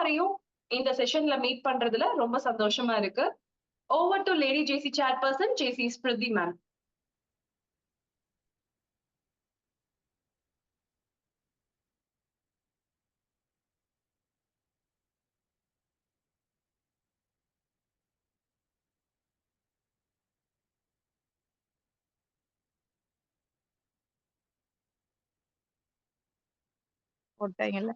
எல்லாரையும் இந்த செஷன்ல மீட் பண்றதுல ரொம்ப சந்தோஷமா இருக்கு. Over to Lady JC Chairperson, JC Smriti ma'am. போட்டாங்கல்ல.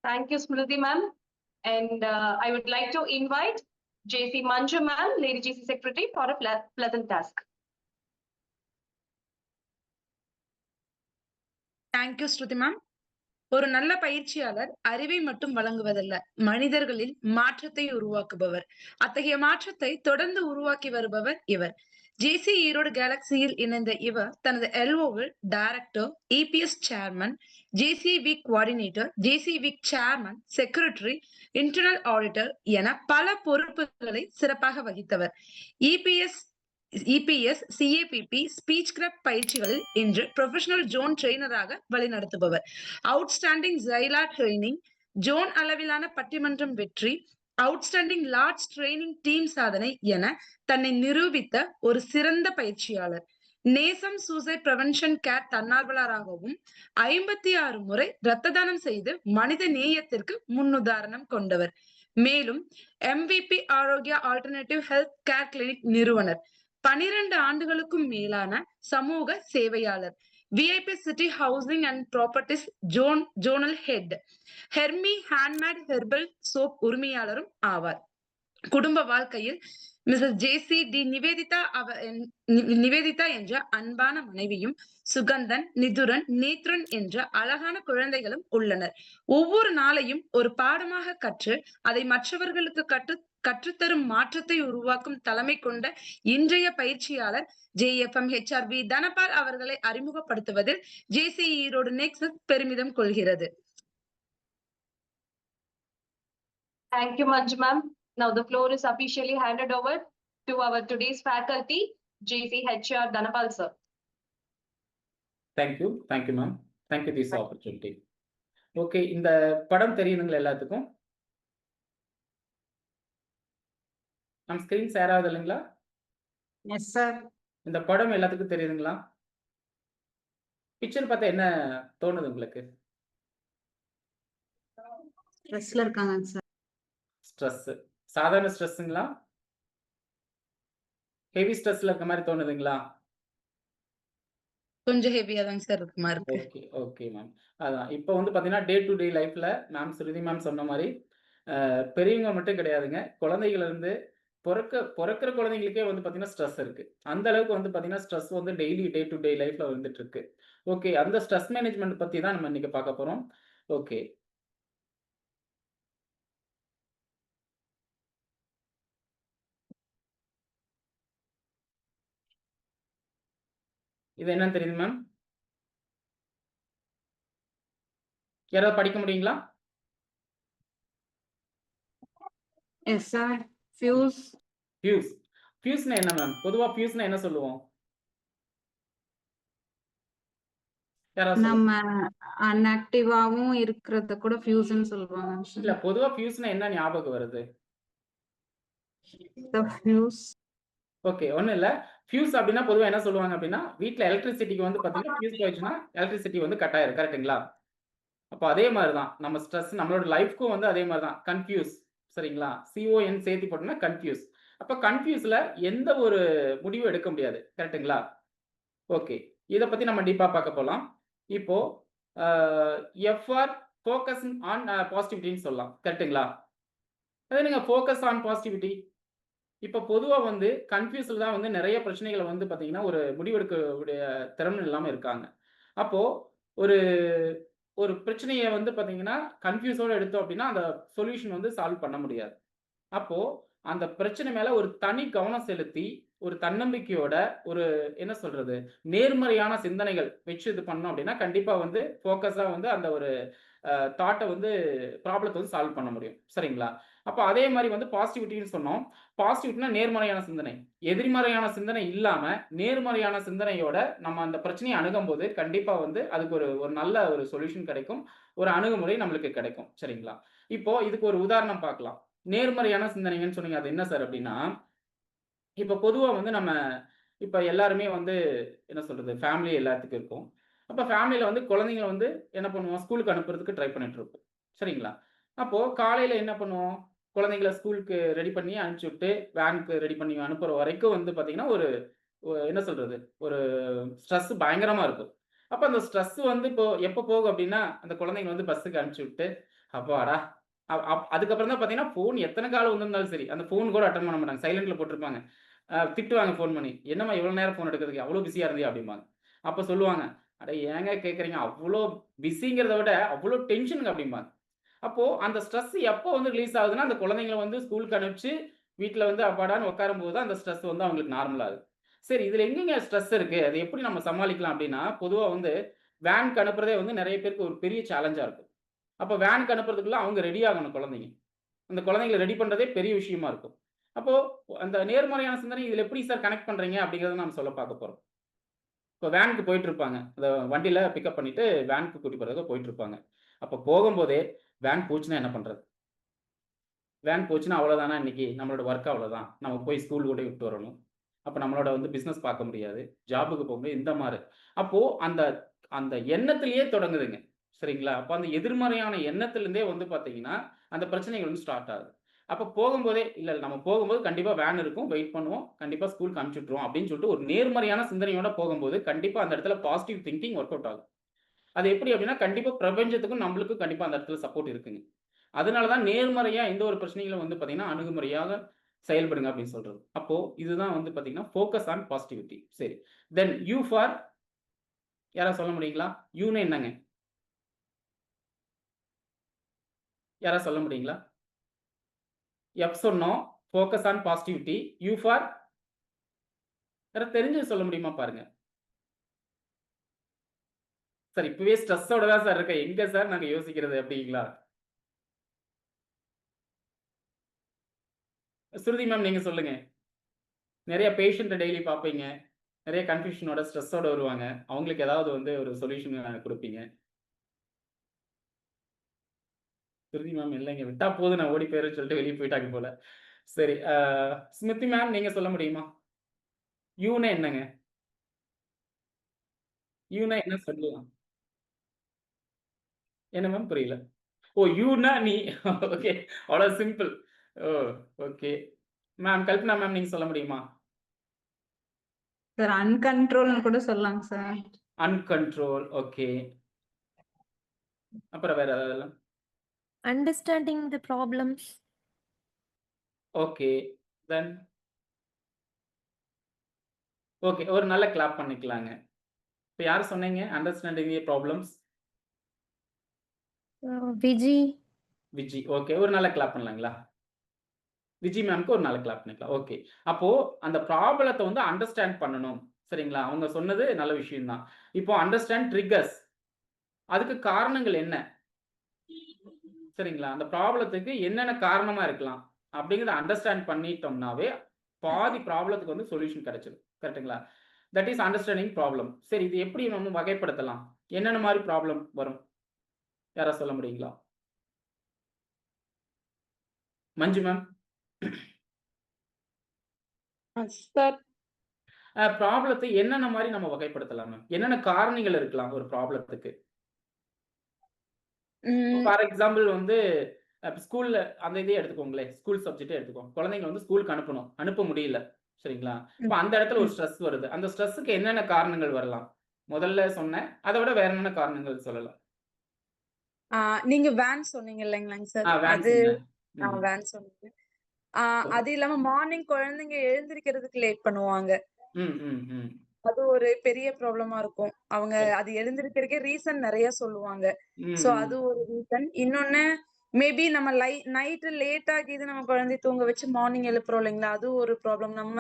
Thank you, Smriti ma'am. And I would like to invite JC Manju ma'am, Lady JC Secretary, for a pleasant task. Thank you, Shruti ma'am. ஒரு நல்ல பயிற்சியாளர் அறிவை மட்டும் வழங்குவதல்ல, மனிதர்களில் மாற்றத்தை உருவாக்குபவர். அத்தகைய மாற்றத்தை தொடர்ந்து உருவாக்கி வருபவர் இவர். ஜேசி ஈரோடு கேலக்சியில் இணைந்த இவர் தனது எல்ஓவில் director, EPS chairman, JC week coordinator, JC week chairman, secretary, internal auditor என பல பொறுப்புகளை சிறப்பாக வகித்தவர். இபிஎஸ் சிஏபிபி ஸ்பீச் கிராஃப்ட் பயிற்சிகளில் இன்று ப்ரொஃபஷனல் ஜோன் ட்ரெயினராக வழிநடத்துபவர். அவுட்ஸ்டாண்டிங் ஜைலா ட்ரைனிங், ஜோன் அளவிலான பட்டிமன்றம் வெற்றி, அவுட்ஸ்டாண்டிங் லார்ஜ் ட்ரைனிங் டீம் சாதனை என தன்னை நிரூபித்த ஒரு சிறந்த பயிற்சியாளர். நேசம் சூசைட் பிரிவென்ஷன் கேர் தன்னார்வலராகவும் 56 முறை இரத்த தானம் செய்து மனித நேயத்திற்கு முன்னுதாரணம் கொண்டவர். மேலும் MVP Arokya alternative health care clinic நிறுவனர், 12 ஆண்டுகளுக்கும் மேலான சமூக சேவையாளர், VIP city housing and properties zonal head, Hermi handmade herbal soap உரிமையாளரும் ஆவார். குடும்ப வாழ்க்கையில் மிஸ்ஸஸ் ஜேசி டி நிவேதிதா என்ற அன்பான மனைவியும், சுகந்தன், நிதுரன், நேத்ரன் என்ற அழகான குழந்தைகளும் உள்ளனர். ஒவ்வொரு நாளையும் ஒரு பாடமாக கற்று அதை மற்றவர்களுக்கு கற்றுத்தரும் மாற்றத்தை உருவாக்கும் தலைமை கொண்ட இன்றைய பயிற்சியாளர் JFM HRB தனபால் அவர்களை அறிமுகப்படுத்துவதில் ஜேசி ஈரோடு நெக்ஸஸ் பெருமிதம் கொள்கிறது. Thank you, Manju ma'am. Now the floor is officially handed over to our today's faculty, JC HR Dhanapal sir. Thank you ma'am. Thank you this opportunity. Okay, இந்த படம் தெரியுதுங்களா எல்லாத்துக்கும்? நம்ம ஸ்கிரீன் ஷேர் ஆகுது இல்லைங்களா? Yes sir. இந்த படம் எல்லாத்துக்கும் தெரியுதுங்களா? பிக்சர் பார்த்தா என்ன தோணுது உங்களுக்கு? ஸ்ட்ரெஸ்ல இருக்காங்க சார். ஸ்ட்ரெஸ், சாதாரண ஸ்ட்ரெஸ்ஸுங்களா? ஹெவி ஸ்ட்ரெஸ்ல இருக்க மாதிரி தோணுதுங்களா? கொஞ்சம் ஹெவியா தான் சார் இருக்க மாதிரி இருக்கு. Okay okay ma'am. அதான் இப்போ வந்து பார்த்தீங்கன்னா டே டு டே லைஃப்ல மேம் ஸ்ருதி மேம் சொன்ன மாதிரி பெரியவங்க மட்டும் கிடையாதுங்க, குழந்தைகள் இருந்து பிறக்கிற குழந்தைங்களுக்கே வந்து பார்த்தீங்கன்னா ஸ்ட்ரெஸ் இருக்கு. அந்த அளவுக்கு வந்து பார்த்தீங்கன்னா ஸ்ட்ரெஸ் வந்து டெய்லி டே டு டே லைஃப்ல வந்துட்டு இருக்கு. ஓகே, அந்த ஸ்ட்ரெஸ் மேனேஜ்மெண்ட் பத்தி தான் நம்ம இன்னைக்கு பார்க்க போறோம். ஓகே, இது என்னன்னு தெரியுது மேம்? யாராவது படிக்க முடியுங்களா? Yes sir. ஃபியூஸ்னா என்ன மேம்? பொதுவா ஃபியூஸ்னா என்ன சொல்லுவோம்? நம்ம அன்ஆக்டிவாவும் இருக்கிறத கூட ஃபியூஸ்னு சொல்லுவாங்க. இல்ல, பொதுவா ஃபியூஸ்னா என்ன ஞாபகம் வருது? ஓகே, ஒன்றும் இல்லை. ஃபியூஸ் அப்படின்னா பொதுவாக என்ன சொல்லுவாங்க அப்படின்னா, வீட்டில் எலக்ட்ரிசிட்டிக்கு வந்து பார்த்தீங்கன்னா ஃபியூஸ் போயிடுச்சுன்னா எலக்ட்ரிசிட்டி வந்து கட் ஆயிரும். கரெக்டுங்களா? அப்போ அதே மாதிரி தான் நம்ம ஸ்ட்ரெஸ், நம்மளோட லைஃப்க்கும் வந்து அதே மாதிரி தான். கன்ஃபியூஸ், சரிங்களா? CON சேர்த்து போட்டோம்னா கன்ஃபியூஸ். அப்போ கன்ஃபியூஸில் எந்த ஒரு முடிவும் எடுக்க முடியாது. கரெக்டுங்களா? ஓகே, இதை பற்றி நம்ம டீப்பாக பார்க்க போகலாம். இப்போ எஃப்ஆர் ஃபோக்கஸ் ஆன் பாசிட்டிவிட்டின்னு சொல்லலாம். கரெக்டுங்களா? அதே நீங்கள் ஃபோக்கஸ் ஆன் பாசிட்டிவிட்டி, இப்போ பொதுவாக வந்து கன்ஃபியூஸில் தான் வந்து நிறைய பிரச்சனைகளை வந்து பார்த்தீங்கன்னா ஒரு முடிவெடுக்கக்கூடிய திறமை இல்லாமல் இருக்காங்க. அப்போது ஒரு ஒரு பிரச்சனைய வந்து பார்த்தீங்கன்னா, கன்ஃப்யூஸோட எடுத்தோம் அப்படின்னா, அந்த சொல்யூஷன் வந்து சால்வ் பண்ண முடியாது. அப்போ அந்த பிரச்சனை மேல ஒரு தனி கவனம் செலுத்தி, ஒரு தன்னம்பிக்கையோட, ஒரு என்ன சொல்றது? நேர்மறையான சிந்தனைகள் வச்சு இது பண்ணோம் அப்படின்னா, கண்டிப்பா வந்து ஃபோக்கஸா வந்து அந்த ஒரு தாட்ட வந்து ப்ராப்ளத்த வந்து சால்வ் பண்ண முடியும். சரிங்களா? அப்ப அதே மாரி வந்து பாசிட்டிவிட்டின்னு சொன்னோம். பாசிட்டிவிட்டினா நேர்மறையான சிந்தனை. எதிர்மறையான சிந்தனை இல்லாம, நேர்மறையான சிந்தனையோட நம்ம அந்த பிரச்சனைய அணுகும்போது, கண்டிப்பா வந்து அதுக்கு ஒரு ஒரு நல்ல ஒரு சொல்யூஷன் கிடைக்கும். ஒரு அணுகுமுறை நம்மளுக்கு கிடைக்கும். சரிங்களா? இப்போ இதுக்கு ஒரு உதாரணம் பார்க்கலாம். நேர்மறையான சிந்தனைங்கன்னு சொன்னீங்க. அது என்ன சார் அப்டின்னா, இப்ப பொதுவா வந்து நம்ம இப்ப எல்லாருமே வந்து என்ன சொல்றது? ஃபேமிலி எல்லாத்துக்கும் இருக்கும். அப்ப ஃபேமிலில வந்து குழந்தைங்கள வந்து என்ன பண்ணுவோம்? ஸ்கூலுக்கு அனுப்புறதுக்கு ட்ரை பண்ணிட்டு இருப்போம். சரிங்களா? அப்போ காலையில என்ன பண்ணுவோம்? குழந்தைங்கள ஸ்கூலுக்கு ரெடி பண்ணி அனுப்பிச்சு விட்டு, வேனுக்கு ரெடி பண்ணி அனுப்புற வரைக்கும் வந்து பார்த்தீங்கன்னா, ஒரு என்ன சொல்றது? ஒரு ஸ்ட்ரெஸ் பயங்கரமா இருக்கும். அப்ப அந்த ஸ்ட்ரெஸ் வந்து இப்போ எப்ப போகும் அப்டின்னா, அந்த குழந்தைங்கள வந்து பஸ்ஸுக்கு அனுப்பிச்சு விட்டு, அப்பாடா! அதுக்கப்புறம் தான் பார்த்தீங்கன்னா, ஃபோன் எத்தன கால் வந்திருந்தாலும் சரி, அந்த ஃபோன் கூட அட்டெண்ட் பண்ண மாட்டாங்க. சைலன்ட்ல போட்டிருப்பாங்க. திட்டுவாங்க ஃபோன் பண்ணி. "என்னம்மா இவ்வளோ நேரம் ஃபோன் எடுக்குறதுக்கு? அவ்ளோ பிஸியா இருந்தியா?" அப்படிம்பாங்க. அப்ப சொல்லுவாங்க, "அட ஏங்க கேட்குறீங்க? அவ்ளோ பிஸிங்கிறத விட அவ்ளோ டென்ஷனுங்க" அப்படிம்பாங்க. அப்போ அந்த ஸ்ட்ரெஸ் எப்போ வந்து ரிலீஸ் ஆகுதுன்னா, அந்த குழந்தைங்கள வந்து ஸ்கூலுக்கு அனுப்பிச்சு, வீட்ல வந்து அப்பாடான்னு உட்காரும்போது தான் அந்த ஸ்ட்ரெஸ் வந்து அவங்களுக்கு நார்மல் ஆகுது. சரி இதுல எங்கேங்க ஸ்ட்ரெஸ் இருக்கு? அது எப்படி நம்ம சமாளிக்கலாம் அப்படின்னா, பொதுவா வந்து வேனுக்கு அனுப்புறதே வந்து நெறைய பேருக்கு ஒரு பெரிய சேலஞ்சா இருக்கும். அப்ப வேனுக்கு அனுப்புறதுக்குள்ள அவங்க ரெடி ஆகணும் குழந்தைங்க. அந்த குழந்தைங்கள ரெடி பண்றதே பெரிய விஷயமா இருக்கும். அப்போ அந்த நேர்மறையான சிந்தனை இதில எப்படி சார் கனெக்ட் பண்றீங்க? அப்படிங்கிறத நம்ம சொல்ல பார்க்க போறோம். இப்போ வேனுக்கு போயிட்டுருப்பாங்க. அந்த வண்டியில பிக்கப் பண்ணிட்டு வேனுக்கு கூட்டி போறதுக்கு போயிட்டுருப்பாங்க. அப்போ போகும்போதே வேன் போச்சுன்னா என்ன பண்றது? வேன் போச்சுன்னா அவ்வளோதானா இன்னைக்கு? நம்மளோட ஒர்க் அவ்வளோதான். நம்ம போய் ஸ்கூல் கொண்டு விட்டு வரணும். அப்ப நம்மளோட வந்து பிசினஸ் பார்க்க முடியாது. ஜாப்‌க்கு போகும்போது இந்த மாரி. அப்போ அந்த அந்த எண்ணத்திலேயே தொடங்குதுங்க. சரிங்களா? அப்ப அந்த எதிர்மறையான எண்ணத்திலிருந்தே வந்து பார்த்தீங்கன்னா, அந்த பிரச்சனைகள் வந்து ஸ்டார்ட் ஆகுது. அப்ப போகும்போதே, இல்ல நம்ம போகும்போது கண்டிப்பா வேன் இருக்கும். வெயிட் பண்ணுவோம். கண்டிப்பா ஸ்கூலுக்கு அனுப்பிச்சு விட்டுருவோம் அப்படின்னு சொல்லிட்டு ஒரு நேர்மறையான சிந்தனையோட போகும்போது, கண்டிப்பா அந்த இடத்துல பாசிட்டிவ் திங்கிங் வொர்க் அவுட் ஆகும். அது எப்படி அப்படின்னா, கண்டிப்பா பிரபஞ்சத்துக்கும் நம்மளுக்கும் கண்டிப்பா அந்த இடத்துல சப்போர்ட் இருக்குங்க. அதனால தான் நேர்மறையா எந்த ஒரு பிரச்சனைகளும் வந்து பார்த்தீங்கன்னா, அணுகுமுறையாக செயல்படுங்க அப்படின்னு சொல்றது. அப்போ இதுதான் வந்து பார்த்தீங்கன்னா, ஃபோக்கஸ் ஆன் பாசிட்டிவிட்டி. சரி. தென் யூ ஃபார் யாராவது சொல்ல முடியுங்களா? யூன்னா என்னங்க? யாராவது சொல்ல முடியுங்களா? எஃப் சொன்னோம். Focus on positivity. You for யாராவது தெரிஞ்சது சொல்ல முடியுமா பாருங்க. சார் இப்பவே ஸ்ட்ரெஸ்ஸோட தான் சார் இருக்கேன். எங்க சார் நாங்க யோசிக்கிறது அப்படிங்களா? ஸ்ருதி மேம் நீங்க சொல்லுங்க. நெறைய பேஷண்ட்ட டெய்லி பார்ப்பீங்க. நெறைய கன்ஃப்யூஷனோட, ஸ்ட்ரெஸ்ஸோட வருவாங்க. அவங்களுக்கு ஏதாவது வந்து ஒரு சொல்யூஷன் குடுப்பீங்க. ஸ்ருதி மேம் இல்லைங்க. விட்டா போதும் நான் ஓடி போயிருவேன்னு சொல்லிட்டு வெளிய போயிட்டாங்க போல. சரி. ஸ்மிருதி மேம் நீங்க சொல்ல முடியுமா? யூன்னா என்னங்க? யூன்னா என்ன சொல்லலாம்? என்ன மேம் புரியல? ஓ! யூன்னா நீ. ஓகே. அவ்வளோ சிம்பிள். ஓ! ஓகே. மேம் கல்பனா மேம் நீங்க சொல்ல முடியுமா? சார் அன்கண்ட்ரோல்னு கூட சொல்லலாங்க சார். அன்கண்ட்ரோல். ஓகே. அப்புறம் வேற ஏதாவது? Understanding the problems. Okay. Then okay. ஒரு நல்ல கிளாப் பண்ணிக்கலாங்க. இப்ப யாரு சொன்னீங்க? அண்டர்ஸ்டாண்டிங் தி ப்ராப்ளம்ஸ். Viji. விஜி. ஓகே. ஒரு நல்ல கிளாப் பண்ணலாங்களா? விஜி மேம்க்கு ஒரு நல்ல கிளாப் பண்ணிக்கலாம். ஓகே. அப்போ அந்த ப்ராப்ளத்த வந்து அண்டர்ஸ்டாண்ட் பண்ணணும். சரிங்களா? அவங்க சொன்னது நல்ல விஷயம் தான். இப்போ அண்டர்ஸ்டாண்ட் ட்ரிக்கர்ஸ். அதுக்கு காரணங்கள் என்ன? சரிங்களா? அந்த ப்ராப்ளத்துக்கு என்னென்ன காரணமா இருக்கலாம்? அப்படிங்கிறத அண்டர்ஸ்டாண்ட் பண்ணிட்டோம்னாவே, பாதி ப்ராப்ளத்துக்கு வந்து சொல்யூஷன் கிடைச்சிடும். கரெக்ட்டுங்களா? That is understanding problem. சரி இது எப்படி நம்ம வகைப்படுத்தலாம்? என்னென்ன மாரி ப்ராப்ளம் வரும்? யாராவது சொல்ல முடியுங்களா? மஞ்சு மேம். சார் ப்ராப்ளத்த என்னென்ன மாரி நம்ம வகைப்படுத்தலாம் மேம்? என்னென்ன காரணிகள் இருக்கலாம் ஒரு ப்ராப்ளத்துக்கு? ஃபார் எக்ஸாம்பிள் வந்து ஸ்கூல்ல அந்த இதே எடுத்துக்கோங்களேன். ஸ்கூல் சப்ஜெக்ட்டே எடுத்துக்குவோம். குழந்தைங்கள வந்து ஸ்கூலுக்கு அனுப்பணும். அனுப்ப முடியல. சரிங்களா? இப்ப அந்த இடத்துல ஒரு ஸ்ட்ரெஸ் வருது. அந்த ஸ்ட்ரெஸ்ஸுக்கு என்னென்ன காரணங்கள் வரலாம்? முதல்ல சொன்னேன். அத விட வேற என்னென்ன காரணங்கள் சொல்லலாம்? நீங்க வேன் சொன்னீங்க இல்லைங்களாங்க சார்? வேன் அது சொன்னேன். ம். வேன் சொன்னீங்க. அது இல்லாம மார்னிங் குழந்தைங்க எழுந்திரிக்கிறதுக்கு லேட் பண்ணுவாங்க. ம், ம், ம். அது ஒரு பெரிய ப்ராப்ளமா இருக்கும். அவங்க சரி. அது எழுந்திருக்கிறதுக்கே ரீசன் நெறைய சொல்லுவாங்க. ம், சோ ம். அது ஒரு ரீசன். இன்னொன்னு மேபி நம்ம நைட்டு லேட் ஆகிது நம்ம குழந்தைய தூங்க வச்சு மார்னிங் எழுப்புறோம் இல்லைங்களா? அது ஒரு ப்ராப்ளம். நம்ம